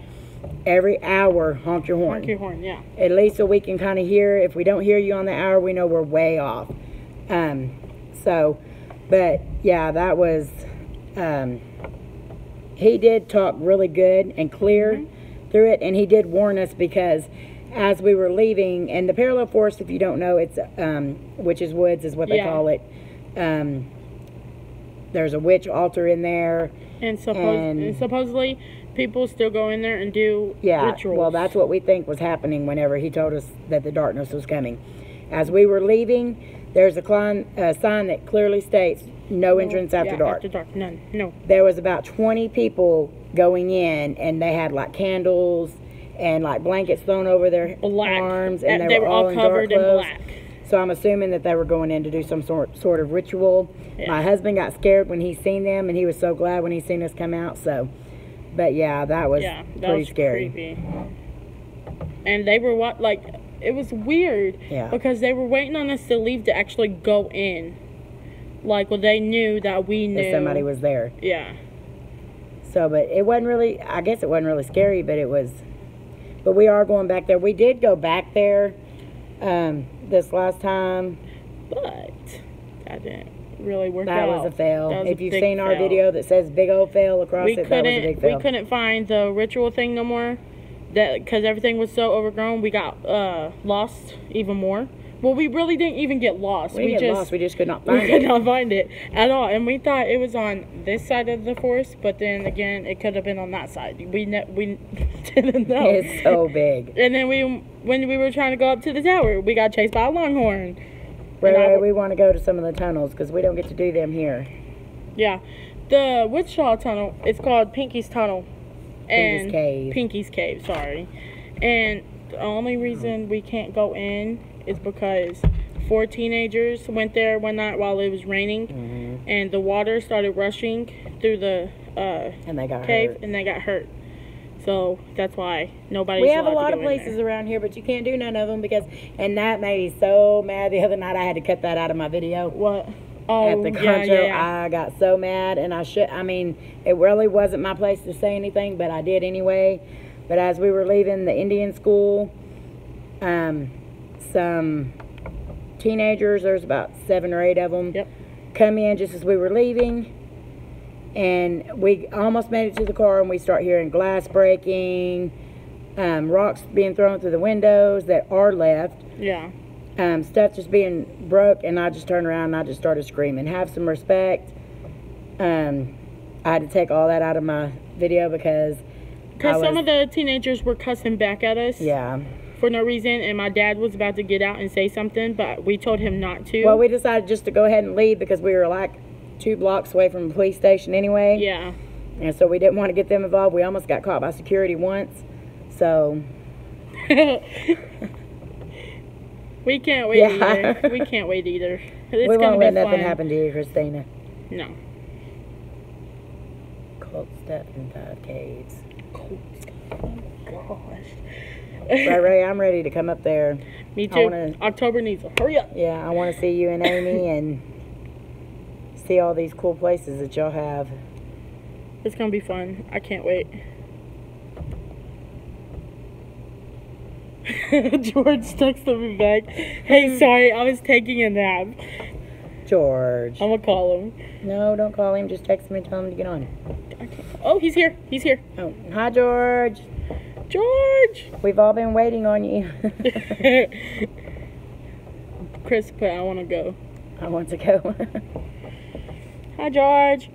every hour, honk your horn. Honk your horn, yeah. At least so we can kind of hear. If we don't hear you on the hour, we know we're way off. But yeah, that was, he did talk really good and clear through it. And he did warn us because as we were leaving, and the parallel forest, if you don't know, it's Witch's Woods is what they call it. There's a witch altar in there. And supposedly people still go in there and do rituals. Well, that's what we think was happening whenever he told us that the darkness was coming. As we were leaving, there's a sign that clearly states no entrance after dark. After dark, none, no. There was about 20 people going in, and they had like candles and like blankets thrown over their arms, and they were all covered in black. So I'm assuming that they were going in to do some sort of ritual. Yeah. My husband got scared when he seen them, and he was so glad when he seen us come out. So, but yeah, that was pretty scary. Creepy. And they were it was weird because they were waiting on us to leave to actually go in. Like, well, they knew that we knew that somebody was there. Yeah. So, but it wasn't really. I guess it wasn't really scary, but it was. But we are going back there. We did go back there. This last time, but that didn't really work out. That was a fail. If you've seen our video that says big old fail across it, that was a big fail. We couldn't find the ritual thing no more, because everything was so overgrown. We got lost even more. Well, we really didn't even get lost. We just could not find it. We could not find it at all, and we thought it was on this side of the forest, but then again, it could have been on that side. We didn't know. It's so big. And then when we were trying to go up to the tower, we got chased by a longhorn. We want to go to some of the tunnels because we don't get to do them here. Yeah, the Wichita Tunnel. It's called Pinky's Tunnel. Pinky's Cave. Pinky's Cave. Sorry. And the only reason we can't go in is because 4 teenagers went there one night while it was raining, and the water started rushing through the and they got cave, hurt. and they got hurt. So that's why nobody's. We have a lot of places around here, but you can't do none of them and that made me so mad the other night. I had to cut that out of my video. What? Oh, at the concho, I got so mad, and it really wasn't my place to say anything, but I did anyway. But as we were leaving the Indian school, some teenagers, there's about 7 or 8 of them, come in just as we were leaving, and we almost made it to the car, and we start hearing glass breaking, rocks being thrown through the windows that are left, stuff just being broke, and I just turned around and I just started screaming. Have some respect. I had to take all that out of my video because Because some of the teenagers were cussing back at us. Yeah. For no reason, and my dad was about to get out and say something, but we told him not to. Well, we decided just to go ahead and leave because we were like 2 blocks away from the police station anyway. Yeah. And so we didn't want to get them involved. We almost got caught by security once. So. We can't wait either. We can't wait either. It's we won't let fun. nothing happen to you, Christina. No. Cold stuff in 5 caves. Cold stuff. Oh, gosh. Ray, I'm ready to come up there. Me too. October needs to hurry up. Yeah, I want to see you and Amy and see all these cool places that y'all have. It's going to be fun. I can't wait. George texted me back. Hey, sorry, I was taking a nap. George. I'm going to call him. No, don't call him. Just text him and tell him to get on. Oh, he's here. He's here. Oh, hi, George. George! We've all been waiting on you. Chris put, I want to go. I want to go. Hi, George.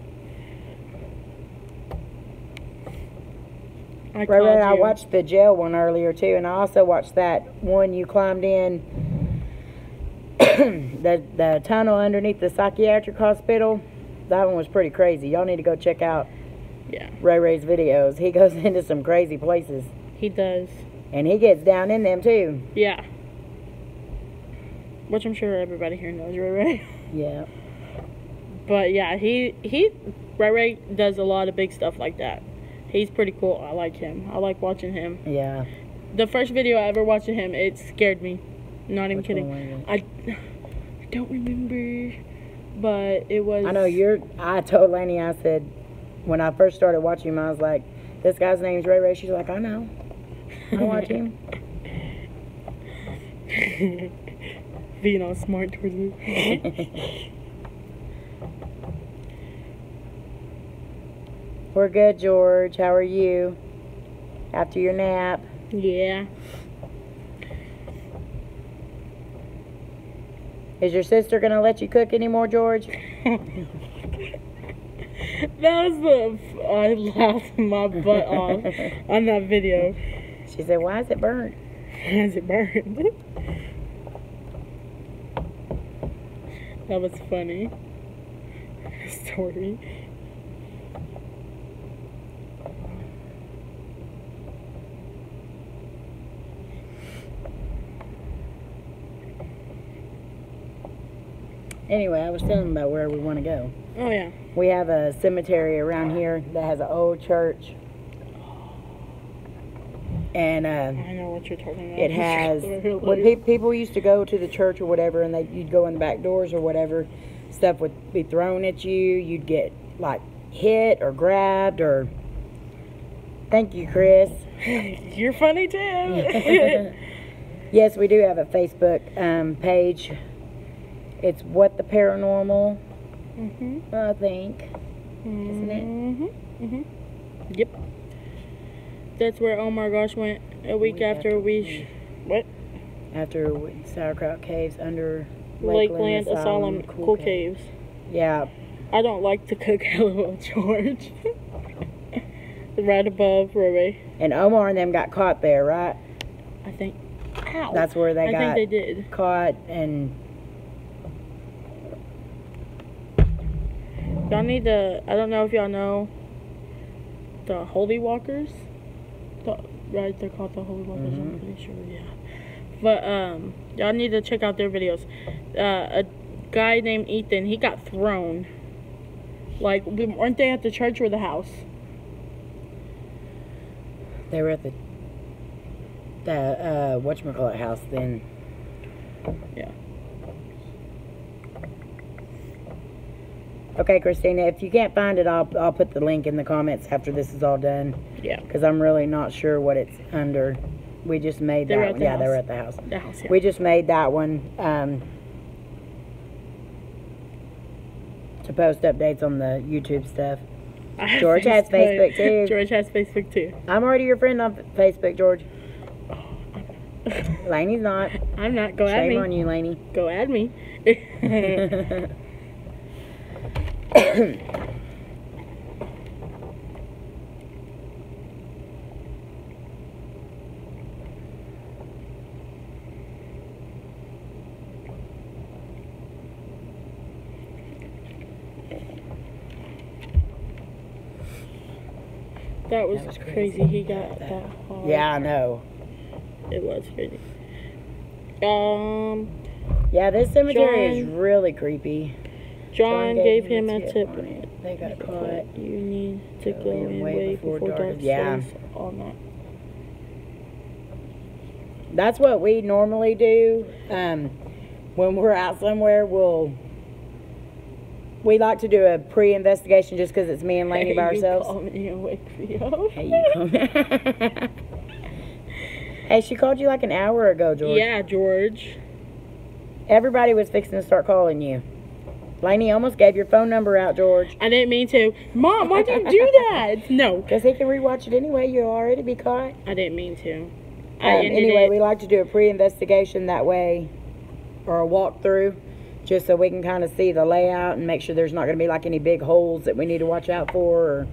Ray, I watched the jail one earlier, too, and I also watched that one you climbed in, the tunnel underneath the psychiatric hospital. That one was pretty crazy. Y'all need to go check out Ray's videos. He goes into some crazy places. He does. And he gets down in them, too. Yeah. Which I'm sure everybody here knows Ray. Yeah. But, yeah, Ray does a lot of big stuff like that. He's pretty cool. I like him. I like watching him. Yeah. The first video I ever watched of him, it scared me. Not even kidding. I don't remember, but it was... I know I told Layne, I said, when I first started watching him, I was like, this guy's name's Ray. She's like, I know. I watch him. Being all smart towards me. We're good, George. How are you? After your nap? Yeah. Is your sister going to let you cook anymore, George? I laughed my butt off on that video. She said, why is it burnt? Why is it burnt? That was funny. Story. Anyway, I was telling them about where we want to go. Oh, yeah. We have a cemetery around here that has an old church. And I know what you're talking about. It has, when people used to go to the church or whatever, and you'd go in the back doors or whatever, stuff would be thrown at you. You'd get, like, hit or grabbed or... Thank you, Chris. You're funny, too. Yes, we do have a Facebook page. It's What the Paranormal, I think. Isn't it? Yep. That's where Oh My Gosh went a week after we... What? After Sauerkraut Caves under Lakeland Asylum Cool Caves. Yeah. I don't like to cook LOL, George. Right above Ray. And Omar and them got caught there, right? I think. Ow. That's where they got I think they did. Caught and... Y'all need to... I don't know if y'all know the Holy Walkers. Right, they're called the Holy Walkers, I'm pretty sure, yeah. But, y'all need to check out their videos. A guy named Ethan, he got thrown. Like, weren't they at the church or the house? They were at the whatchamacallit house then. Yeah. Okay, Christina, if you can't find it, I'll put the link in the comments after this is all done. Yeah. Because I'm really not sure what it's under. We just made that one. Yeah, they were at the house. The house, yeah. We just made that one to post updates on the YouTube stuff. George has Facebook too. George has Facebook too. I'm already your friend on Facebook, George. Layne's not. I'm not. Go at me. Shame on you, Layne. Go at me. That was crazy. He got that hard. Yeah, I know. It was crazy. Yeah, this cemetery is really creepy. John gave him a tip. They got caught. You need to go in way before dark. Yeah. On that. That's what we normally do. When we're out somewhere, we like to do a pre-investigation just because it's me and Layne by ourselves. Call me a Wakefield. Hey, you call me. Hey, she called you like an hour ago, George. Yeah, George. Everybody was fixing to start calling you. Layne almost gave your phone number out, George. I didn't mean to. Mom, why'd you do that? No. Because he can rewatch it anyway. You'll already be caught. I didn't mean to. Anyway, we like to do a pre-investigation that way, or a walkthrough, just so we can kind of see the layout and make sure there's not going to be like any big holes that we need to watch out for.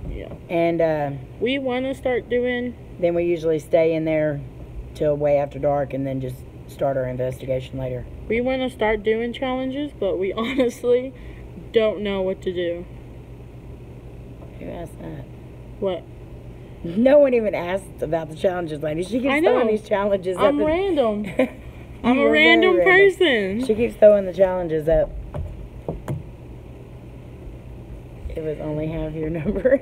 Yeah. And we want to start doing. Then we usually stay in there till way after dark, and then just start our investigation later. We want to start doing challenges, but we honestly don't know what to do. Who asked that? What? No one even asked about the challenges, lady. She keeps throwing these challenges up. I'm random. I'm a random person. She keeps throwing the challenges up. It was only half your number.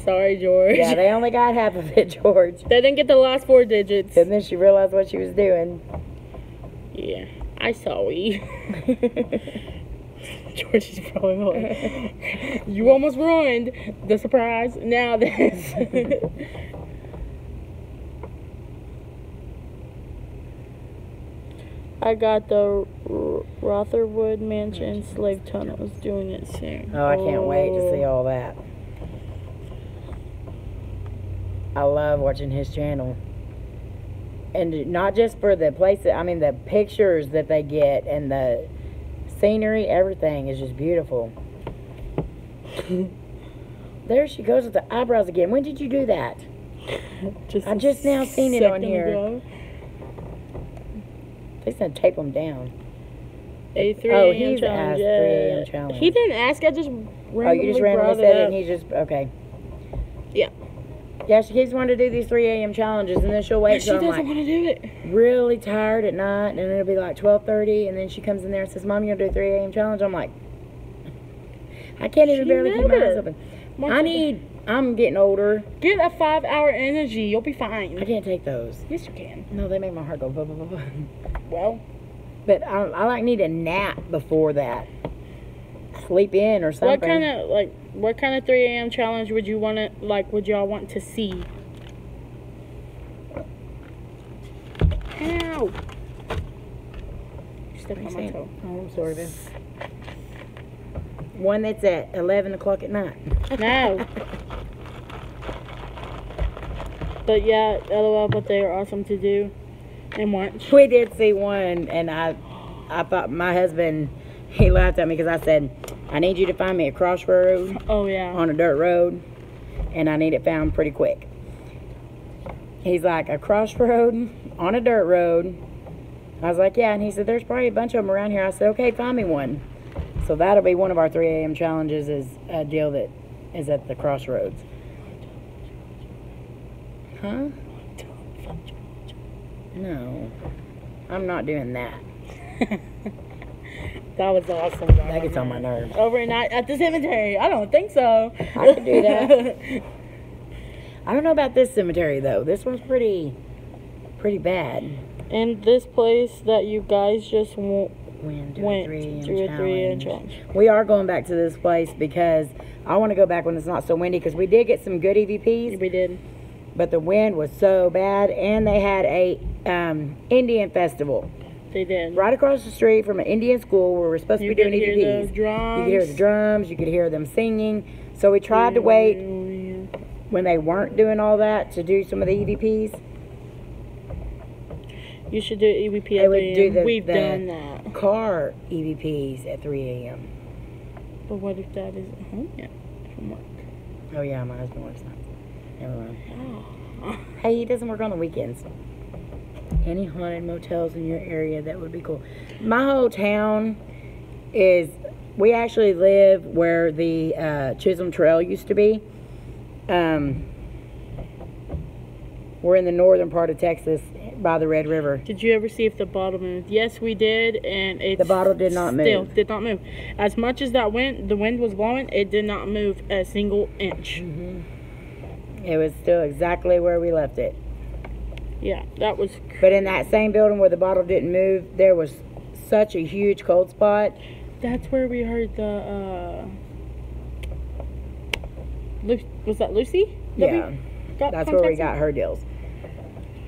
Sorry, George. Yeah, they only got half of it, George. They didn't get the last 4 digits. And then she realized what she was doing. Yeah, I saw we. George is probably like, you almost ruined the surprise. Now this. I got the Rotherwood Mansion Slave Tunnels doing it soon. Oh, I can't wait to see all that. I love watching his channel. And not just for the places, I mean the pictures that they get and the scenery, everything is just beautiful. There she goes with the eyebrows again. When did you do that? I just now seen it on here. They said tape them down. A 3 oh, a.m. he's challenge. asked 3 a.m. challenge. He didn't ask. I just randomly Oh, you just randomly brought said it it up. and he just, okay. Yeah. Yeah, she keeps wanting to do these 3 a.m. challenges, and then she'll wait She till I'm doesn't like want to do it. really tired at night, and it'll be like 12:30, and then she comes in there and says, "Mom, you're gonna do 3 a.m. challenge?" I'm like, I can't even barely keep my eyes open. I'm getting older. Get a 5-hour energy. You'll be fine. I can't take those. Yes, you can. No, they make my heart go blah, blah, blah, blah. Well, But I like need a nap before that. Sleep in or something. what kind of 3 a.m. challenge would you want to, would y'all want to see? Ow! You stepped on my toe. Oh, I'm sorry, babe. One that's at 11 o'clock at night. No. But yeah, LOL, but they are awesome to do and watch. We did see one, and I thought my husband, he laughed at me because I said, I need you to find me a crossroad. Oh, yeah. On a dirt road, and I need it found pretty quick. He's like, a crossroad on a dirt road. I was like, yeah, and he said, there's probably a bunch of them around here. I said, okay, find me one. So that'll be one of our 3 a.m. challenges, is a deal that is at the crossroads. Huh? No, I'm not doing that. That was awesome. That gets on my nerves. Overnight at the cemetery. I don't think so. I could do that. I don't know about this cemetery though. This one's pretty bad. And this place that you guys just went to a 3 a.m. challenge. We are going back to this place because I want to go back when it's not so windy, because we did get some good EVPs. We did. But the wind was so bad, and they had a Indian festival. They did. Right across the street from an Indian school where we're supposed to be doing EVPs. The drums. You could hear the drums. You could hear them singing. So we tried to wait when they weren't doing all that to do some of the EVPs. You should do EVP at 3 a.m. We've done that. Car EVPs at 3 a.m. But what if Dad isn't home yet from work? Oh yeah, my husband works nights. Never mind. Oh. Hey, he doesn't work on the weekends. Any haunted motels in your area, that would be cool. My whole town is we actually live where the Chisholm Trail used to be. We're in the northern part of Texas by the Red River. Did you ever see if the bottle moved? Yes, we did, and the bottle did not move. Did not move. As much as the wind was blowing, it did not move a single inch. It was still exactly where we left it. Yeah, that was crazy. But in that same building where the bottle didn't move, there was such a huge cold spot. That's where we heard the, was that Lucy? Yeah, that's where we got her deals.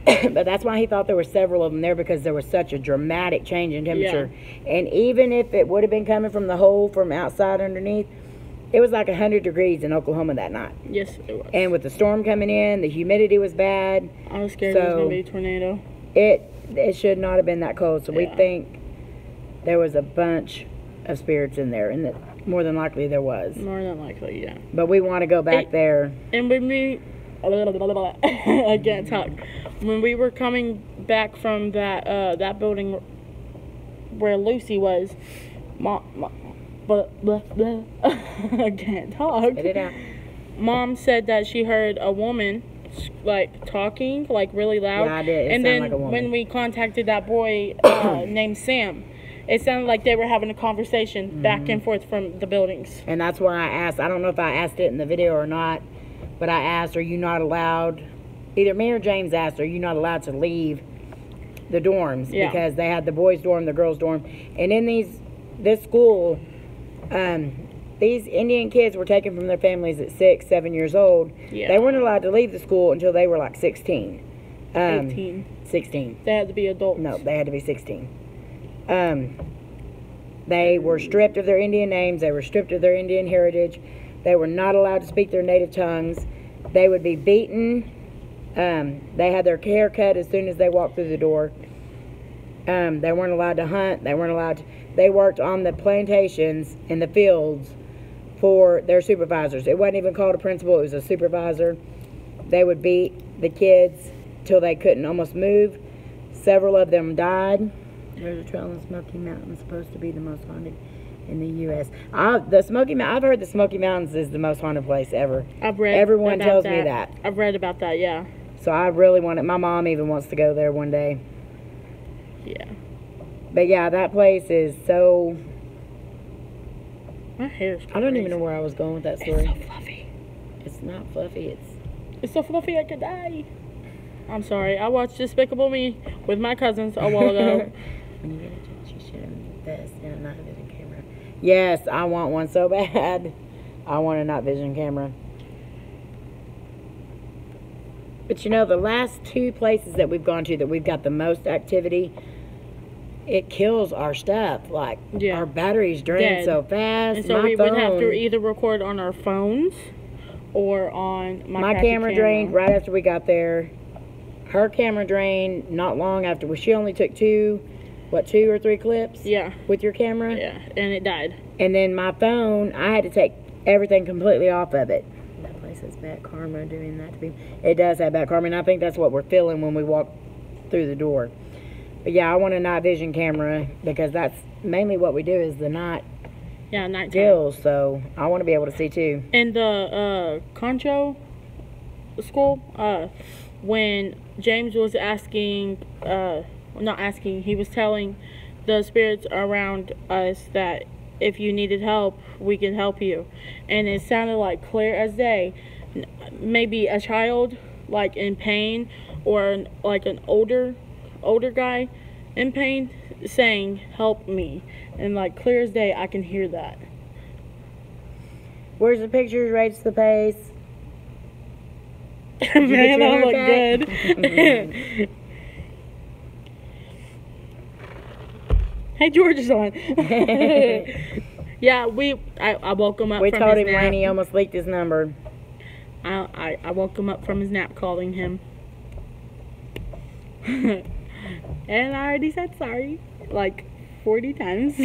But that's why he thought there were several of them there, because there was such a dramatic change in temperature. Yeah. And even if it would have been coming from the hole from outside underneath, it was like 100 degrees in Oklahoma that night. Yes, it was. And with the storm coming in, the humidity was bad. I was scared it was going to be a tornado. It should not have been that cold. So we think there was a bunch of spirits in there, and that more than likely there was. More than likely, yeah. But we want to go back there. And when we... I can't talk. When we were coming back from that building where Lucy was, I can't talk. Spit it out. Mom said that she heard a woman like talking like really loud. Yeah, I did. And then like a woman. When we contacted that boy named Sam, it sounded like they were having a conversation back and forth from the buildings. And that's why I asked. I don't know if I asked it in the video or not, but I asked, are you not allowed? Either me or James asked, are you not allowed to leave the dorms? Yeah. Because they had the boys' dorm, the girls' dorm. And in this school, these Indian kids were taken from their families at 6, 7 years old. Yeah. They weren't allowed to leave the school until they were like 16. 18. 16. They had to be adults. No, they had to be 16. They were stripped of their Indian names. They were stripped of their Indian heritage. They were not allowed to speak their native tongues. They would be beaten. They had their hair cut as soon as they walked through the door. They weren't allowed to hunt. They weren't allowed to... They worked on the plantations in the fields for their supervisors. It wasn't even called a principal. It was a supervisor. They would beat the kids till they couldn't almost move. Several of them died. There's a trail in the Smoky Mountains supposed to be the most haunted in the U.S. I've heard the Smoky Mountains is the most haunted place ever. Everyone tells me that. I've read about that, yeah. So I really want it. My mom even wants to go there one day. Yeah. But yeah, that place is so... My hair's crazy. I don't even know where I was going with that story. It's so fluffy. It's not fluffy. It's so fluffy I could die. I'm sorry. I watched Despicable Me with my cousins a while ago. When you get a chance, you should invest in a night vision camera. Yes, I want one so bad. I want a night vision camera. But you know, the last 2 places that we've gone to that we've got the most activity, it kills our stuff. Like, our batteries drain so fast. And so we would have to either record on our phones or on my camera drained right after we got there. Her camera drained not long after. She only took 2 or 3 clips? Yeah. With your camera? Yeah, and it died. And then my phone, I had to take everything completely off of it. That place has bad karma doing that to people. It does have bad karma, and I think that's what we're feeling when we walk through the door. But yeah, I want a night vision camera because that's mainly what we do is the night deals. So I want to be able to see too. In the Concho school, when James was asking, he was telling the spirits around us that if you needed help, we can help you. And it sounded like clear as day. Maybe a child, like in pain, or like an older guy in pain saying, help me. And like clear as day, I can hear that. Where's the pictures? Rates the pace. Man, I look good. Hey, George is on. Yeah, I woke him up from his nap. We told him Layne, he almost leaked his number. I woke him up from his nap calling him. And I already said sorry, like 40 times.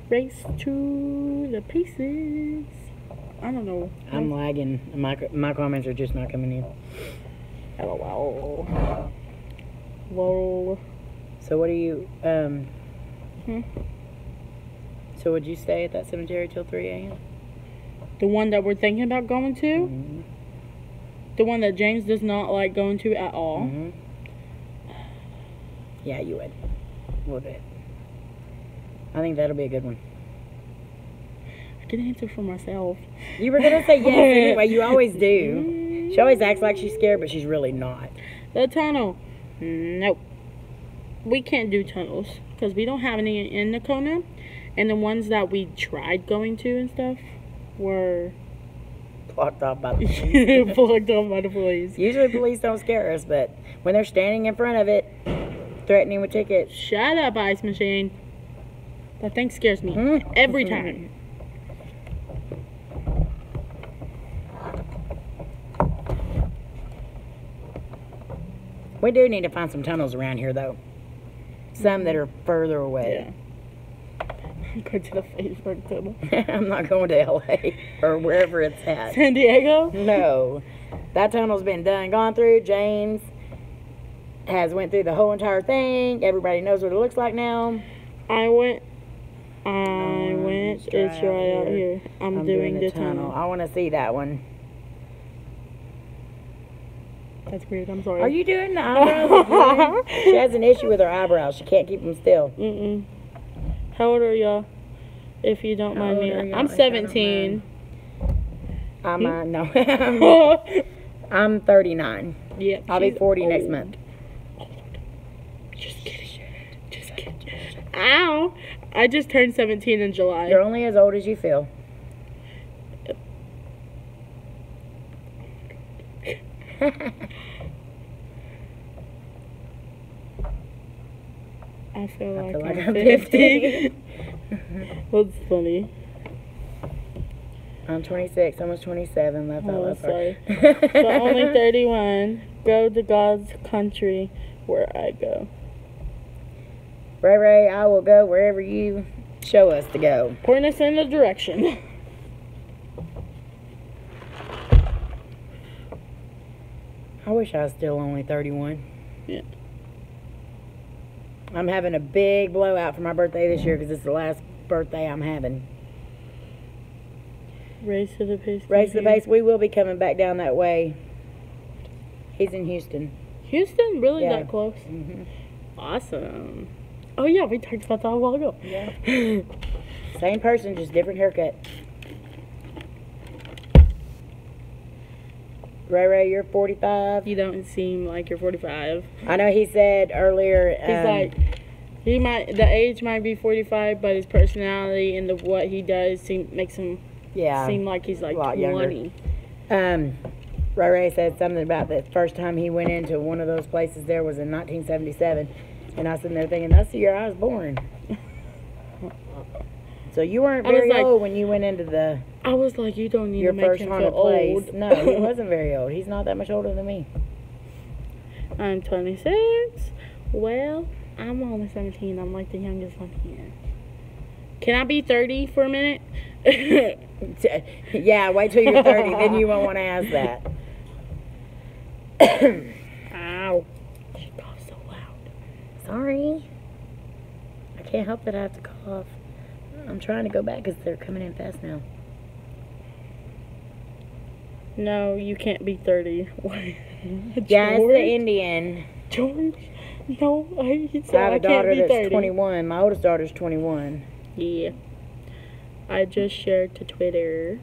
Race to the paces. I don't know. I'm lagging. My comments are just not coming in. LOL. Lol. So what do you, so would you stay at that cemetery till 3 a.m.? The one that we're thinking about going to? Mm-hmm. The one that James does not like going to at all? Mm-hmm. Yeah, you would. We'll do it. I think that'll be a good one. I can answer for myself. You were going to say yes anyway. You always do. She always acts like she's scared, but she's really not. The tunnel. Nope. We can't do tunnels because we don't have any in Nakona. And the ones that we tried going to and stuff were blocked off by the police. blocked off by the police. Usually police don't scare us, but when they're standing in front of it, threatening with tickets. Shut up, ice machine. That thing scares me every time. We do need to find some tunnels around here, though. Some that are further away. Yeah. Go to the Facebook tunnel. I'm not going to LA or wherever it's at. San Diego? No. That tunnel's been done, gone through. James has went through the whole entire thing. Everybody knows what it looks like now. I went. It's right out here. I'm doing the tunnel. I want to see that one. That's weird. I'm sorry. Are you doing the eyebrows? She has an issue with her eyebrows. She can't keep them still. How old are y'all? If you don't mind me. I'm 17. No. I'm 39. Yeah. I'll be 40 next month. Just kidding. Just kidding. Ow! I just turned 17 in July. You're only as old as you feel. I feel like I'm 50. That's funny. I'm 26, almost 27. Left out last sorry. But only 31. Go to God's country where I go. Ray, I will go wherever you show us to go. Point us in the direction. I wish I was still only 31. Yeah. I'm having a big blowout for my birthday this year because it's the last birthday I'm having. Race to the pace. Race to the pace. We will be coming back down that way. He's in Houston. Houston? Really? Yeah. That close? Mm-hmm. Awesome. Oh, yeah. We talked about that a while ago. Yeah. Same person, just different haircut. Ray, you're 45. You don't seem like you're 45. I know he said earlier. He's like, the age might be 45, but his personality and what he does makes him seem like he's like 20. Ray said something about the first time he went into one of those places there was in 1977. And I was sitting there thinking, that's the year I was born. So you weren't very old when you went into the... I was like, you don't need to make him feel old. No, he wasn't very old. He's not that much older than me. I'm 26. Well, I'm only 17. I'm like the youngest one here. Can I be 30 for a minute? Yeah, wait till you're 30. Then you won't want to ask that. Ow. She coughs so loud. Sorry. I can't help that I have to cough. I'm trying to go back because they're coming in fast now. No, you can't be 30. Yeah, it's the Indian. George? No, I have a daughter that's 21. My oldest daughter's 21. Yeah. I just shared to Twitter.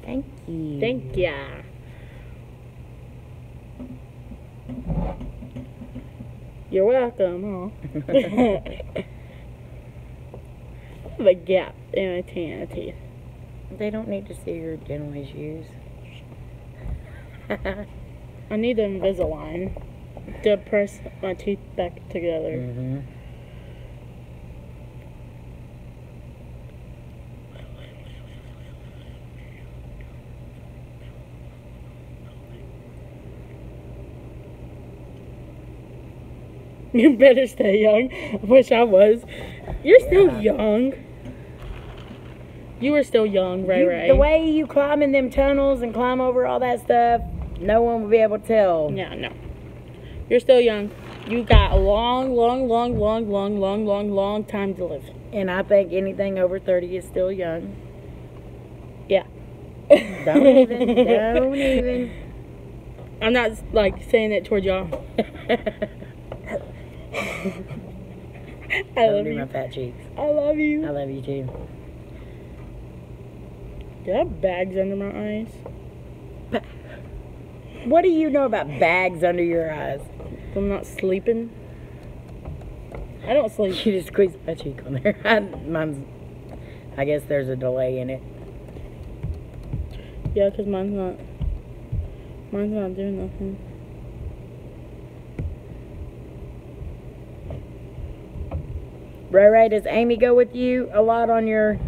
Thank you. Thank ya. You're welcome, huh? I have a gap in my teeth. They don't need to see your dental issues. I need the Invisalign to press my teeth back together. Mm-hmm. You better stay young. I wish I was. You're still young. You were still young, Ray. The way you climb in them tunnels and climb over all that stuff, no one will be able to tell. Yeah, no. You're still young. You got a long, long, long, long, long, long, long, long time to live. And I think anything over 30 is still young. Yeah. Don't even. I'm not, like, saying it towards y'all. I love do you. my fat cheeks. I love you. I love you too. Do I have bags under my eyes? What do you know about bags under your eyes? I'm not sleeping. I don't sleep. You just squeeze my cheek on there. I guess there's a delay in it. Yeah, because mine's not doing nothing. Ray, does Amy go with you a lot on your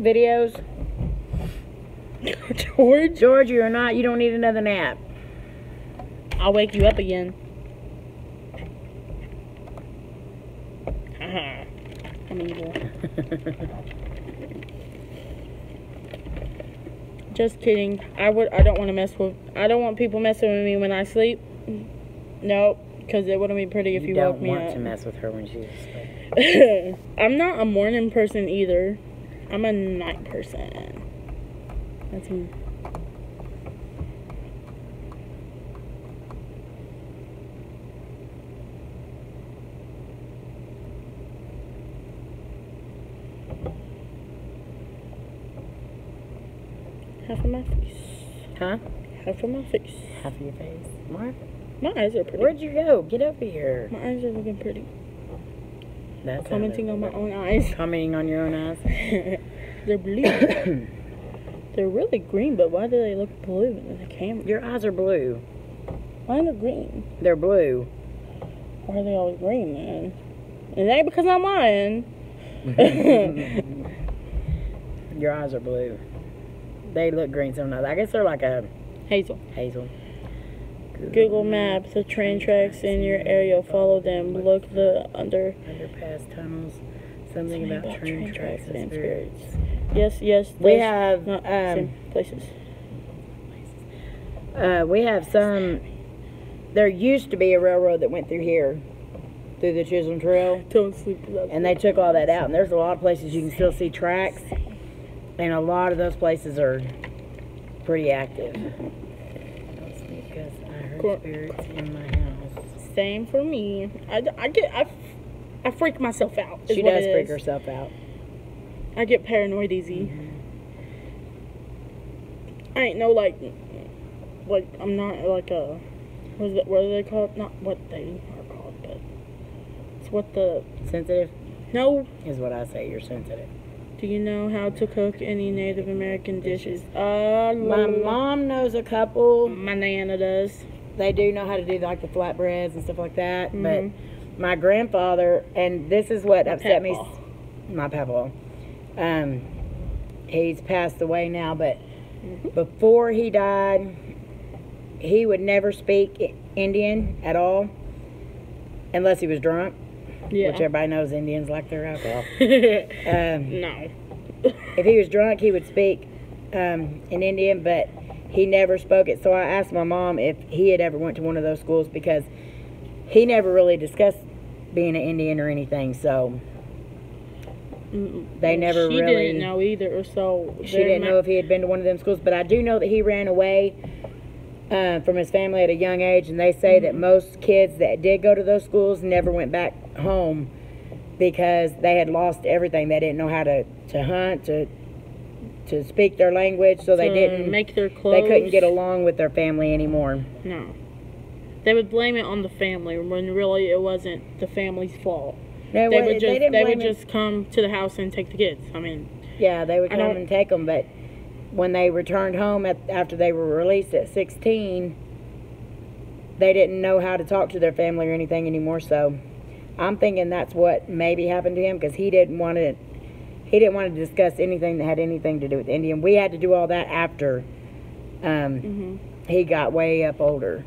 videos? George, you're not. You don't need another nap. I'll wake you up again. I'm evil. Just kidding. I don't want people messing with me when I sleep. Nope, because it wouldn't be pretty if you woke me up. You don't want to mess with her when she's asleep. I'm not a morning person either. I'm a night person. That's me. Half of my face. Huh? Half of my face. Half of your face. Mark? My eyes are pretty. Where'd you go? Get over here. My eyes are looking pretty. That's Commenting on my own eyes. Commenting on your own eyes. They're blue. They're really green, but why do they look blue in the camera? Your eyes are blue. Mine are green. They're blue. Why are they always green, then? It ain't because I'm lying. Your eyes are blue. They look green sometimes. I guess they're like a Hazel. Google Maps, the train tracks in your area. Follow them. Look the underpass tunnels. Something about train tracks and spirits. Yes. We have same places. We have some. There used to be a railroad that went through here, through the Chisholm Trail. Don't sleep. And they took all that out. And there's a lot of places you can still see tracks. And a lot of those places are pretty active. Don't sleep because I heard spirits in my house. Same for me. I freak myself out. She does freak herself out. I get paranoid easy. I ain't no like I'm not like a what are they called? Not what they are called, but it's what the sensitive. No, is what I say. You're sensitive. Do you know how to cook any Native American dishes? My mom knows a couple. My Nana does. They do know how to do like the flatbreads and stuff like that. But my grandfather, and this is what upset me. My papa. He's passed away now, but before he died, he would never speak Indian at all unless he was drunk. Yeah. Which everybody knows Indians like their alcohol. No. If he was drunk, he would speak in Indian, but he never spoke it. So I asked my mom if he had ever went to one of those schools because he never really discussed being an Indian or anything. So they never she really. She didn't know either. So she didn't know if he had been to one of them schools. But I do know that he ran away from his family at a young age, and they say that most kids that did go to those schools never went back home because they had lost everything. They didn't know how to hunt, to speak their language, so they didn't make their clothes. They couldn't get along with their family anymore. No, they would blame it on the family when really it wasn't the family's fault. They would just come to the house and take the kids. I mean, yeah, they would come and take them, but when they returned home after they were released at 16, they didn't know how to talk to their family or anything anymore. So I'm thinking that's what maybe happened to him, because he didn't want to discuss anything that had anything to do with Indian. We had to do all that after he got way up older.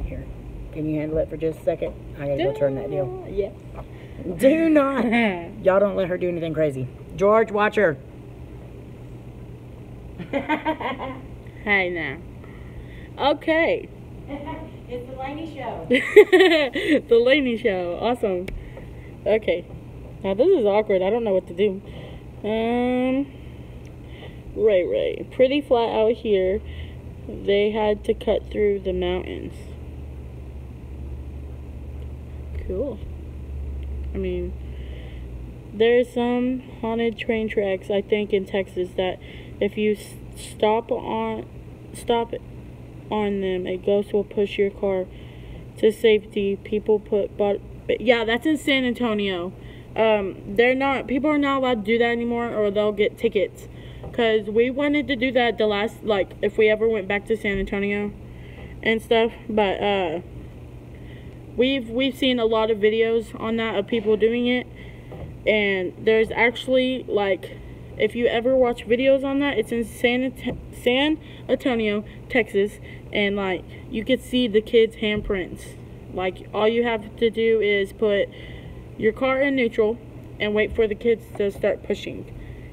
Here, can you handle it for just a second? I gotta go turn that deal. Yeah. Do not. Y'all don't let her do anything crazy. George, watch her. Hey now. Okay. It's the Layne show. The Layne show. Awesome. Okay. Now this is awkward. I don't know what to do. Right. Pretty flat out here. They had to cut through the mountains. Cool. I mean, there's some haunted train tracks, I think, in Texas that if you stop on them, a ghost will push your car to safety. People yeah, that's in San Antonio. People are not allowed to do that anymore, or they'll get tickets. Cause we wanted to do that the last, like, if we ever went back to San Antonio and stuff, but we've seen a lot of videos on that of people doing it, and there's actually, like, if you ever watch videos on that, it's in San Antonio, Texas, and, like, you could see the kids' handprints. Like, all you have to do is put your car in neutral and wait for the kids to start pushing.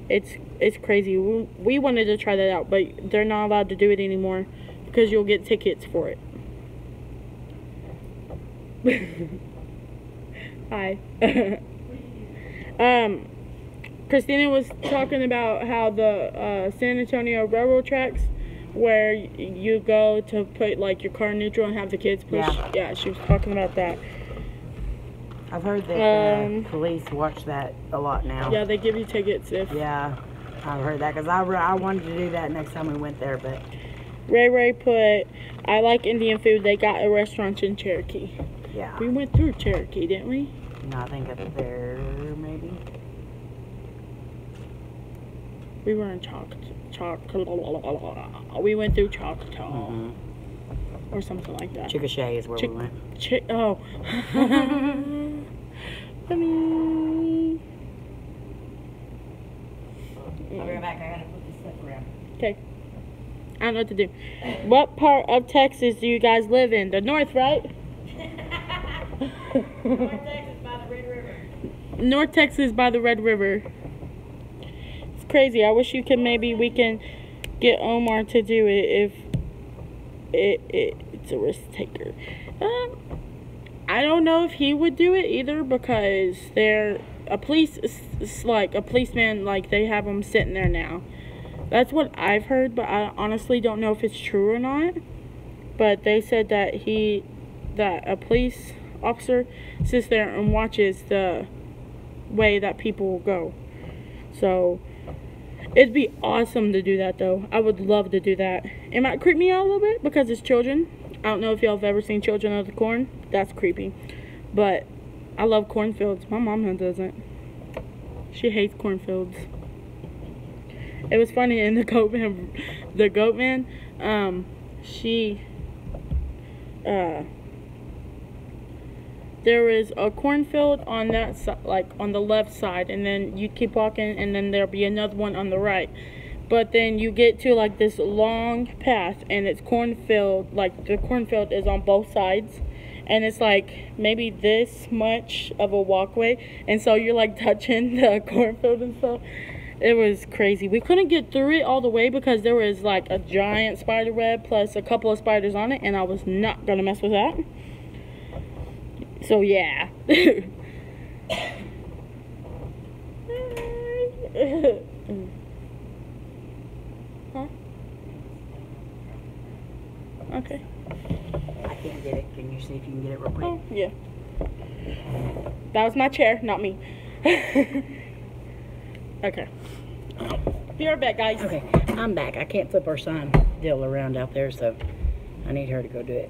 It's crazy. We wanted to try that out, but they're not allowed to do it anymore because you'll get tickets for it. Hi. Christina was talking about how the San Antonio railroad tracks, where you go to put, like, your car in neutral and have the kids push. Yeah, she was talking about that. I've heard that police watch that a lot now. Yeah, they give you tickets if... Yeah, I've heard that, because I wanted to do that next time we went there, but... Ray put, I like Indian food. They got a restaurant in Cherokee. Yeah. We went through Cherokee, didn't we? No, I think up there, maybe. We were in we went through Choctaw. Or something like that. Chickasha is where we went. Oh. Funny. I'll be right back. I gotta put this stuff around. Okay. I don't know what to do. What part of Texas do you guys live in? The north, right? North Texas by the Red River. North Texas by the Red River. It's crazy. I wish we can get Omar to do it if it's a risk taker. I don't know if he would do it either, because they're a policeman, like, they have them sitting there now. That's what I've heard, but I honestly don't know if it's true or not. But they said that a police officer sits there and watches the way that people will go. So it'd be awesome to do that, though. I would love to do that. It might creep me out a little bit because it's children. I don't know if y'all have ever seen Children of the Corn. That's creepy. But I love cornfields. My mom doesn't. She hates cornfields. It was funny in the goat man, there is a cornfield on that side, like on the left side, and then you keep walking, and then there'll be another one on the right. But then you get to, like, this long path, and it's cornfield. Like, the cornfield is on both sides, and it's like maybe this much of a walkway, and so you're, like, touching the cornfield and stuff. It was crazy. We couldn't get through it all the way because there was, like, a giant spider web plus a couple of spiders on it, and I was not gonna mess with that. So yeah. Huh? Okay. I can't get it. Can you see if you can get it real quick? Oh, yeah. That was my chair, not me. Okay. Be right back, guys. Okay, I'm back. I can't flip our sign deal around out there, so I need her to go do it.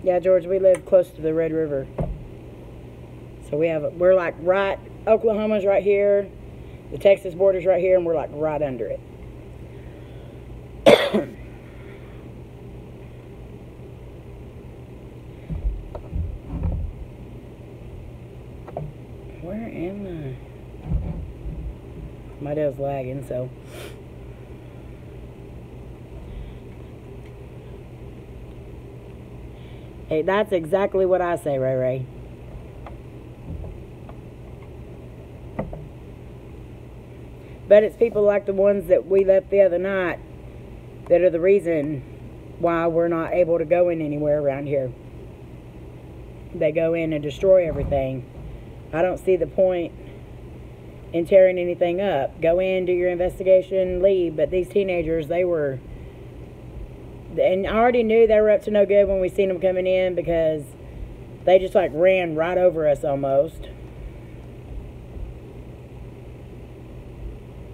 Yeah, George, we live close to the Red River. So we're like right, Oklahoma's right here, the Texas border's right here, and we're like right under it. Where am I? My deal's lagging, so. Hey, that's exactly what I say, Ray Ray. But it's people like the ones that we left the other night that are the reason why we're not able to go in anywhere around here. They go in and destroy everything. I don't see the point in tearing anything up. Go in, do your investigation, leave. But these teenagers, they were... And I already knew they were up to no good when we seen them coming in, because they just like ran right over us almost.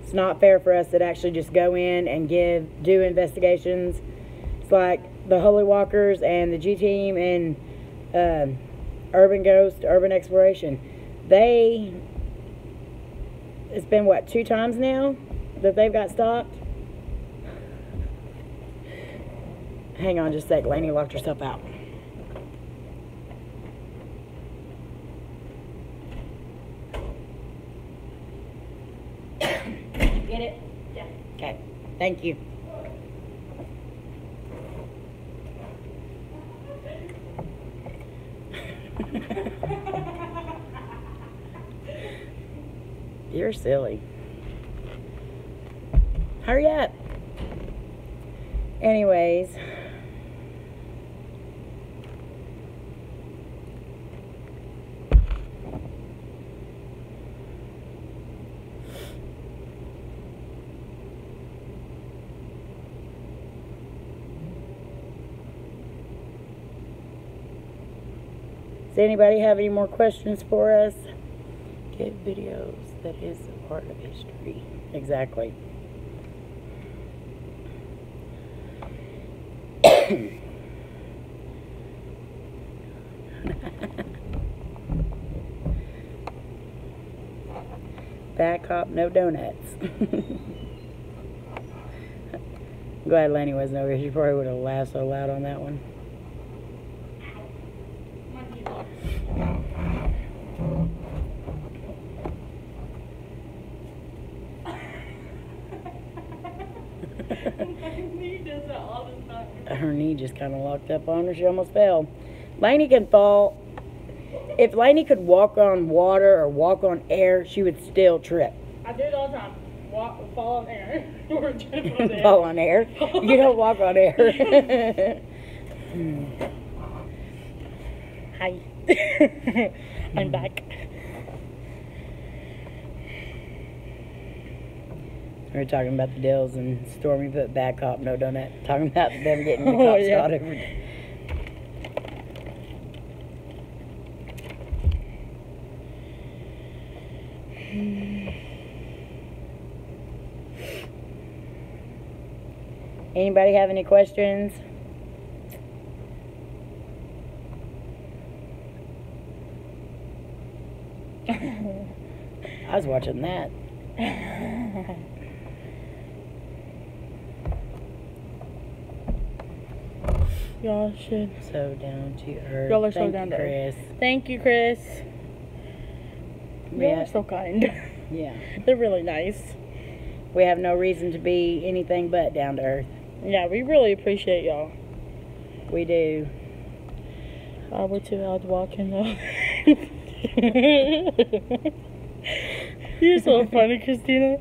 It's not fair for us to actually just go in and do investigations. It's like the Holy Walkers and the G Team and Urban Ghost, Urban Exploration. It's been what, 2 times now that they've got stopped? Hang on just a sec. Layne locked herself out. Get it? Yeah. Okay. Thank you. You're silly. Hurry up. Anyways. Does anybody have any more questions for us? Get videos. That is a part of history. Exactly. Bad cop, no donuts. Glad Layne wasn't over here. She probably would have laughed so loud on that one. Her knee just kind of locked up on her. She almost fell. Layne can fall. If Layne could walk on water or walk on air, she would still trip. I do it all the time. Fall on air. Or trip on air. Fall on air? You don't walk on air. Hi. I'm back. We were talking about the Dills and Stormy put bad cop, no donut. Talking about them getting the cops caught over. Anybody have any questions? I was watching that. Y'all should. So down to earth. Y'all are so down to earth. Thank you, Chris. Y'all are so kind. Yeah. They're really nice. We have no reason to be anything but down to earth. Yeah, we really appreciate y'all. We do. We're too loud walking though. You're so funny, Christina.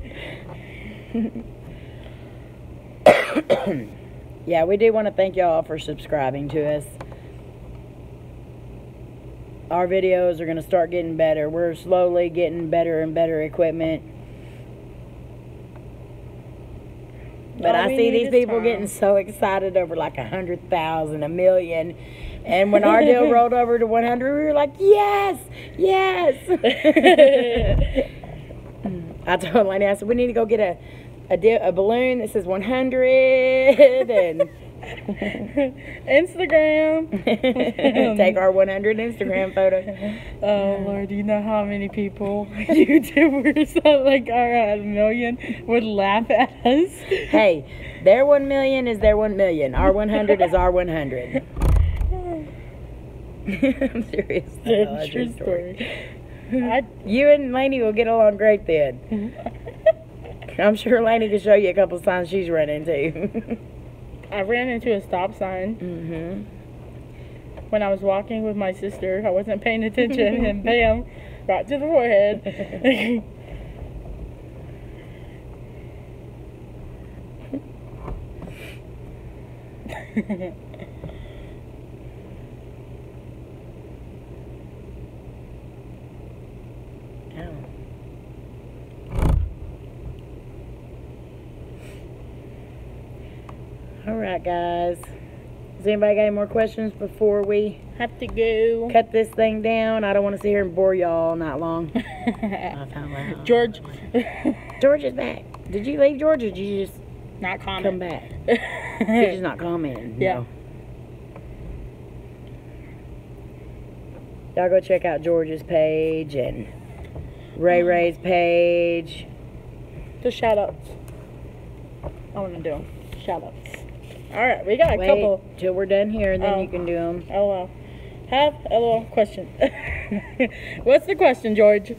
Yeah, we do want to thank y'all for subscribing to us. Our videos are going to start getting better. We're slowly getting better and better equipment. But I see these people getting so excited over like 100,000, 1 million. And when our deal rolled over to 100, we were like, yes, yes. I told Layne, I said, we need to go get a balloon that says 100 and Instagram. Take our 100 Instagram photo. Oh Lord, do you know how many people YouTubers that like are at 1 million would laugh at us? Hey, their 1 million is their 1 million. Our 100 is our 100. I'm serious. That's true story. You and Layne will get along great then. I'm sure Layne can show you a couple signs she's run into. I ran into a stop sign. when I was walking with my sister. I wasn't paying attention, and bam, right to the forehead. Alright, guys. Does anybody got any more questions before we Have to go. cut this thing down? I don't want to sit here and bore y'all all night long. I found out. George. George is back. Did you leave, George, or did you just Not comment. come back? He's just not commenting. Yeah. No. Y'all go check out George's page and Ray's page. The shout outs. I want to do them. Shout outs. Alright, we got a Wait couple. till we're done here, and then Oh. you can do them. LOL. Have LOL question. What's the question, George?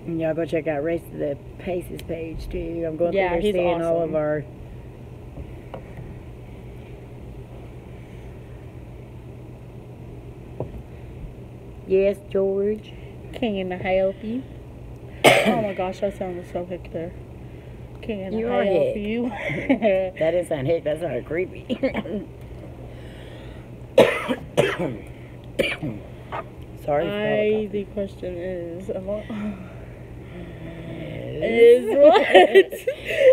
And y'all go check out Race to the Paces page too. I'm going Yeah, through there he's seeing all awesome. of our. Yes, George. Can I help you? Oh my gosh, I sounded so hick there. Can You I are help hick. you? That didn't sound hick. That sounded creepy. Sorry. The question is what?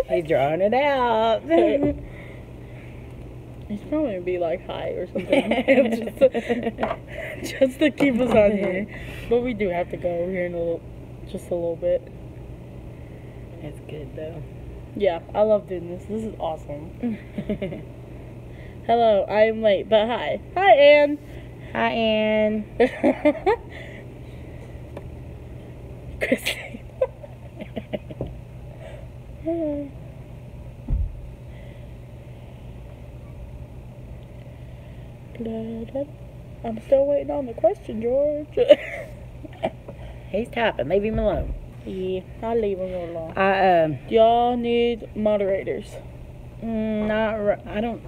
He's drawing it out. He's probably gonna be like high or something. just to keep us on here. But we do have to go here in just a little bit. That's good though. Yeah, I love doing this. This is awesome. Hello, I am late, but hi. Hi, Ann. Hi, Ann. Christine. I'm still waiting on the question, George. He's typing. Leave him alone. Yeah, I'll leave him alone. Y'all need moderators. I don't.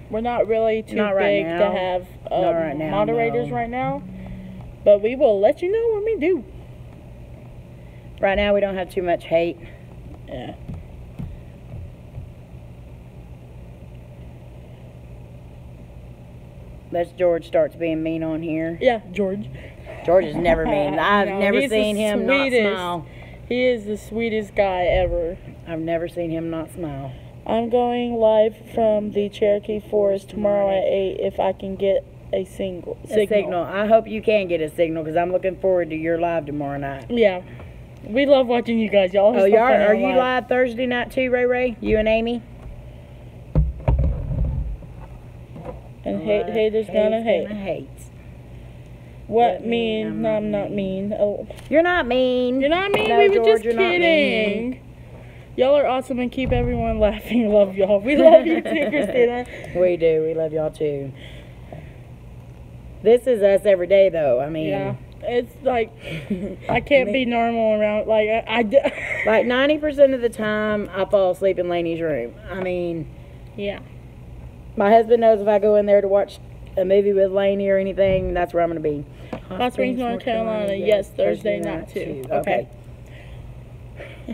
We're not really too Not right big now. to have Not right now, moderators no. right now, but we will let you know when we do. Right now, we don't have too much hate. Yeah. Unless George starts being mean on here. Yeah, George. George is never mean. I've No, never he's the seen him not sweetest. smile. He is the sweetest guy ever. I've never seen him not smile. I'm going live from the Cherokee Forest tomorrow at 8 if I can get a signal. A signal. I hope you can get a signal because I'm looking forward to your live tomorrow night. Yeah. We love watching you guys. Y'all Oh, so y'all funny are on you live Thursday night too, Ray? You and Amy? And haters gonna hate. What mean? No, I'm not mean. Oh. You're not mean. You're not mean. No, We were George, just you're not mean. kidding. Y'all are awesome and keep everyone laughing. Love y'all. We love you too, Christina. We do. We love y'all too. This is us every day, though. I mean, Yeah. It's like, I can't be normal around, like, like 90% of the time, I fall asleep in Layne's room. I mean, yeah. my husband knows if I go in there to watch a movie with Layne or anything, that's where I'm going to be. Hot Springs, North Carolina. Yes, Thursday night too. Okay.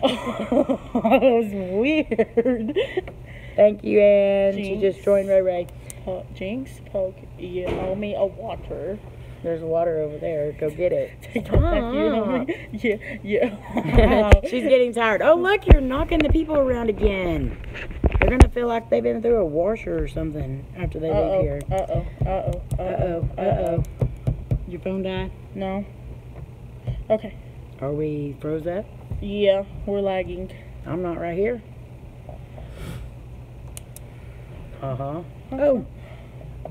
Oh, that was weird. Thank you, Ann. She Jinx. just joined Ray. Jinx, poke, you owe me a water. There's water over there. Go get it. Take that back, you know me? Yeah. She's getting tired. Oh, look, you're knocking the people around again. They're going to feel like they've been through a washer or something after they leave here. Uh-oh. Your phone died? No. Okay. Are we froze up? Yeah, we're lagging. I'm not right here. Uh-huh. Oh.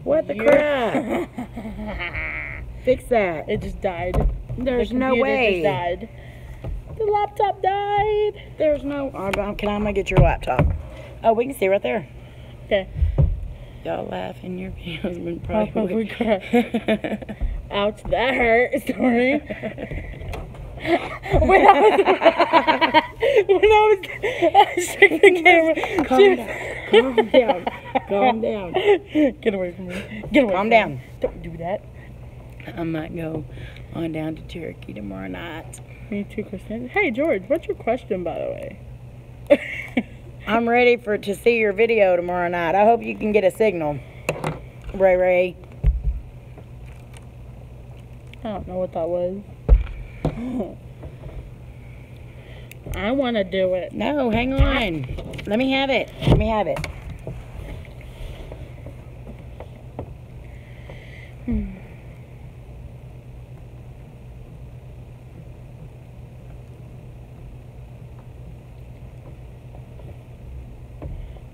What the crap? Fix that. It just died. There's The no computer way. just died. The laptop died. There's no... I'm gonna get your laptop. Oh, we can see right there. Okay. Y'all laughing. Your husband Oh, probably... we cried. Ouch, that hurt. Sorry. when I was shaking the camera, Calm down. Calm down. Calm down. Get away from me. Get away Calm from down. me. Don't do that. I might go on down to Cherokee tomorrow night. Me too, Kristen. Hey, George, what's your question, by the way? I'm ready to see your video tomorrow night. I hope you can get a signal. Ray. I don't know what that was. I want to do it. No, hang on. Let me have it. Let me have it.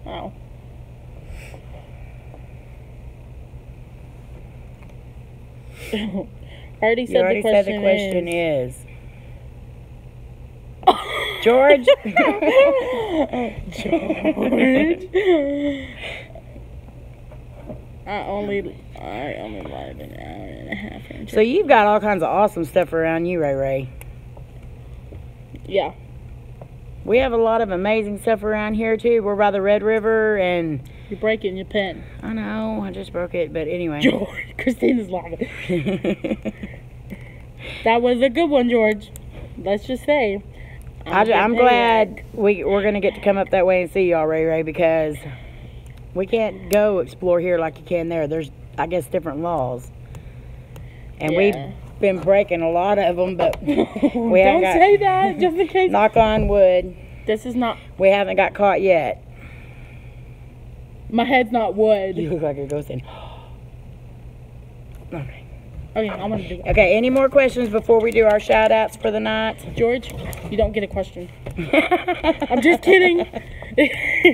Oh. I already said the question is. George? George? I only lied an hour and a half. So you've got all kinds of awesome stuff around you, Ray. Yeah. We have a lot of amazing stuff around here, too. We're by the Red River, and... You're breaking your pen. I know. I just broke it, but anyway. George, Christina's laughing. That was a good one, George. Let's just say. I'm glad we're going to get to come up that way and see y'all, Ray, because we can't go explore here like you can there. There's, I guess, different laws. And we've been breaking a lot of them, but we don't say that, just in case. Knock on wood. This is not. We haven't got caught yet. My head's not wood. You look like a ghost in. Okay. Okay, I'm gonna do it. Okay, any more questions before we do our shout outs for the night? George, you don't get a question. I'm just kidding.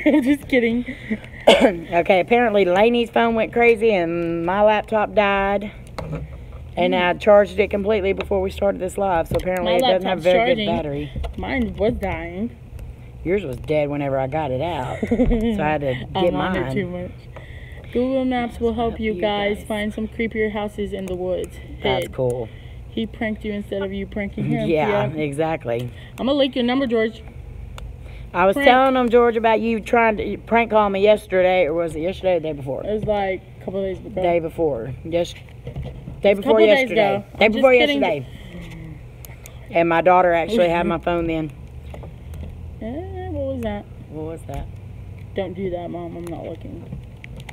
I'm just kidding. Okay, apparently Layne's phone went crazy and my laptop died. And I charged it completely before we started this live, so apparently it doesn't have very good battery. Mine was dying. Yours was dead whenever I got it out, so I had to get mine. I'm on it too much. Google Maps will help you guys find some creepier houses in the woods. That's cool. He pranked you instead of you pranking him. Yeah, exactly. I'm going to link your number, George. I was telling them, George, about you trying to prank call me yesterday, or was it yesterday or the day before? It was like a couple of days ago. Day before. Day before yesterday. Day before yesterday. And my daughter actually had my phone then. What was that? What was that? Don't do that, Mom. I'm not looking.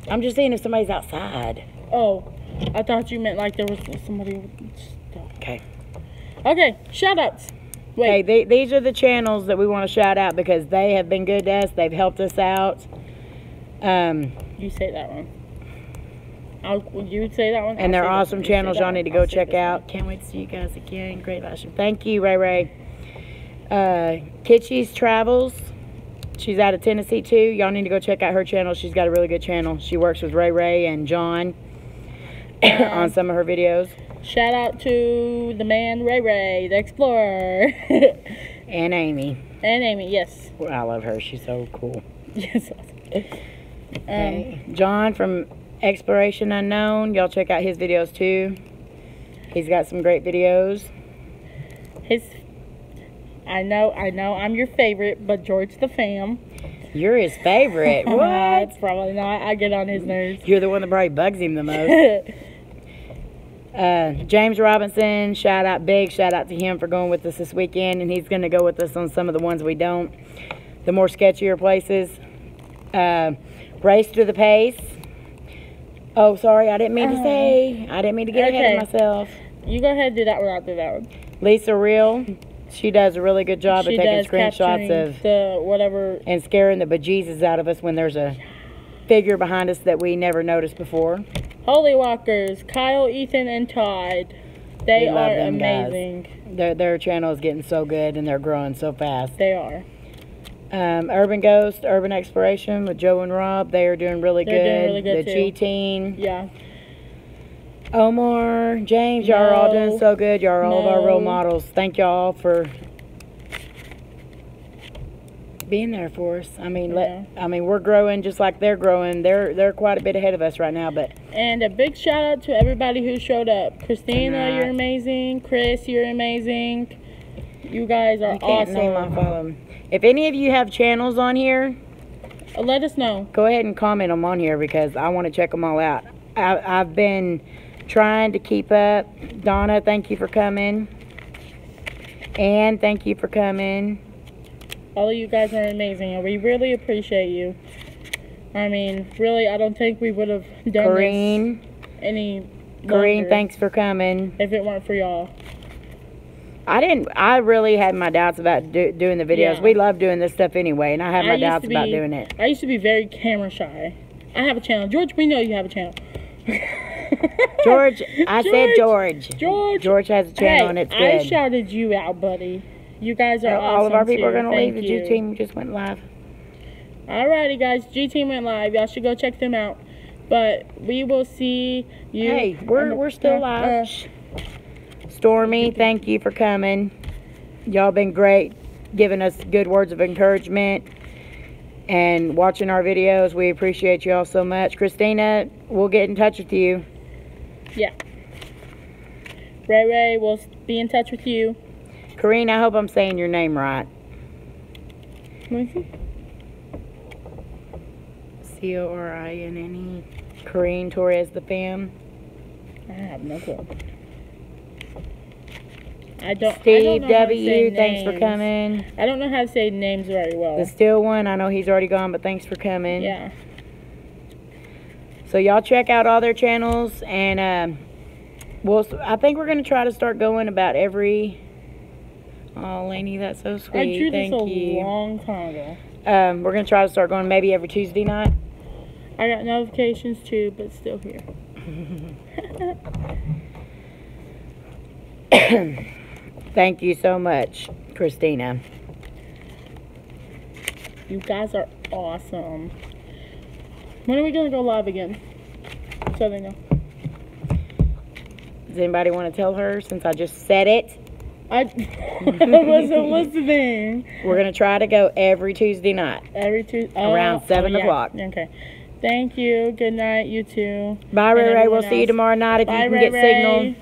I'm just seeing if somebody's outside. Oh, I thought you meant like there was somebody. Okay. Okay, shout outs. Wait. Okay, these are the channels that we want to shout out because they have been good to us. They've helped us out. You say that one. You say that one. And they're awesome channels y'all need to go check out. Can't wait to see you guys again. Great live. Thank you, Ray. Kitschy's Travels. She's out of Tennessee too. Y'all need to go check out her channel. She's got a really good channel. She works with Ray and John on some of her videos. Shout out to the man Ray, the explorer. And Amy. And Amy, yes. Well, I love her. She's so cool. Yes. John from Exploration Unknown. Y'all check out his videos too. He's got some great videos. I know I'm your favorite, but George the fam. You're his favorite. What? Probably not. I get on his nerves. You're the one that probably bugs him the most. James Robinson, big shout out to him for going with us this weekend, and he's going to go with us on some of the ones we don't. The more sketchier places. Race to the Pace. Oh, sorry, I didn't mean to say. I didn't mean to get ahead of myself. You go ahead and do that one. I'll do that one. Lisa Real. She does a really good job of taking screenshots of the whatever and scaring the bejesus out of us when there's a figure behind us that we never noticed before. Holy Walkers, Kyle, Ethan, and Todd. They are amazing. Their channel is getting so good and they're growing so fast. They are. Urban Ghost, Urban Exploration with Joe and Rob. They are doing really good. Doing really good. The G-Teen. Yeah. Omar, James, y'all are all doing so good. Y'all are all of our role models. Thank y'all for being there for us. I mean, we're growing just like they're growing. They're quite a bit ahead of us right now, and a big shout out to everybody who showed up. Christina, you're amazing. Chris, you're amazing. You guys are awesome. If any of you have channels on here, Let us know. Go ahead and comment them on here because I want to check them all out. I've been trying to keep up. Donna, thank you for coming. Ann, thank you for coming. All of you guys are amazing, and we really appreciate you. I mean, really, I don't think we would have done Corrine, this any Corrine, thanks for coming. if it weren't for y'all. I really had my doubts about doing the videos. Yeah. We love doing this stuff anyway, and I had my doubts about doing it. I used to be very camera shy. I have a channel. George, we know you have a channel. George, I said George. George has a channel, and it's good. I shouted you out, buddy. You guys are awesome. All of our people too. are going to leave. The Thank you. G Team just went live. Alrighty, guys. G Team went live. Y'all should go check them out. But we will see you. Hey, we're still live. Stormy, thank you for coming. Y'all been great, giving us good words of encouragement and watching our videos. We appreciate you all so much. Christina, we'll get in touch with you. Yeah. Ray, we'll be in touch with you. Corrine, I hope I'm saying your name right. Corine. Corrine Torres the fam. I have no clue. I don't Steve know how to say W, thanks for names. coming. I don't know how to say names very well. The Still One, I know he's already gone, but thanks for coming. Yeah. So y'all check out all their channels, and I think we're gonna try to start going about every. Oh, Lainey, that's so sweet. I drew this Thank a you. long time ago. We're gonna try to start going maybe every Tuesday night. I got notifications too, but still here. Thank you so much, Christina. You guys are awesome. When are we gonna go live again? So they know. Does anybody want to tell her since I just said it? I wasn't listening. We're gonna try to go every Tuesday night. Every Tuesday. Around 7 o'clock. Okay. Thank you. Good night, you too. Bye, And Ray. We'll everyone see you else. tomorrow night if Bye, you can get Ray. signal.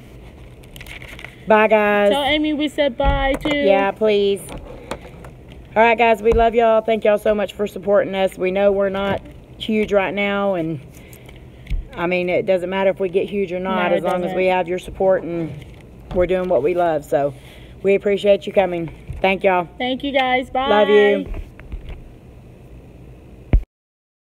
Bye, guys. Tell Amy we said bye too. Yeah, please. All right, guys, we love y'all. Thank y'all so much for supporting us. We know we're not huge right now, and I mean, it doesn't matter if we get huge or not, No, as long as doesn't. we have your support and we're doing what we love. So we appreciate you coming. Thank y'all. Thank you guys. Bye. Love you.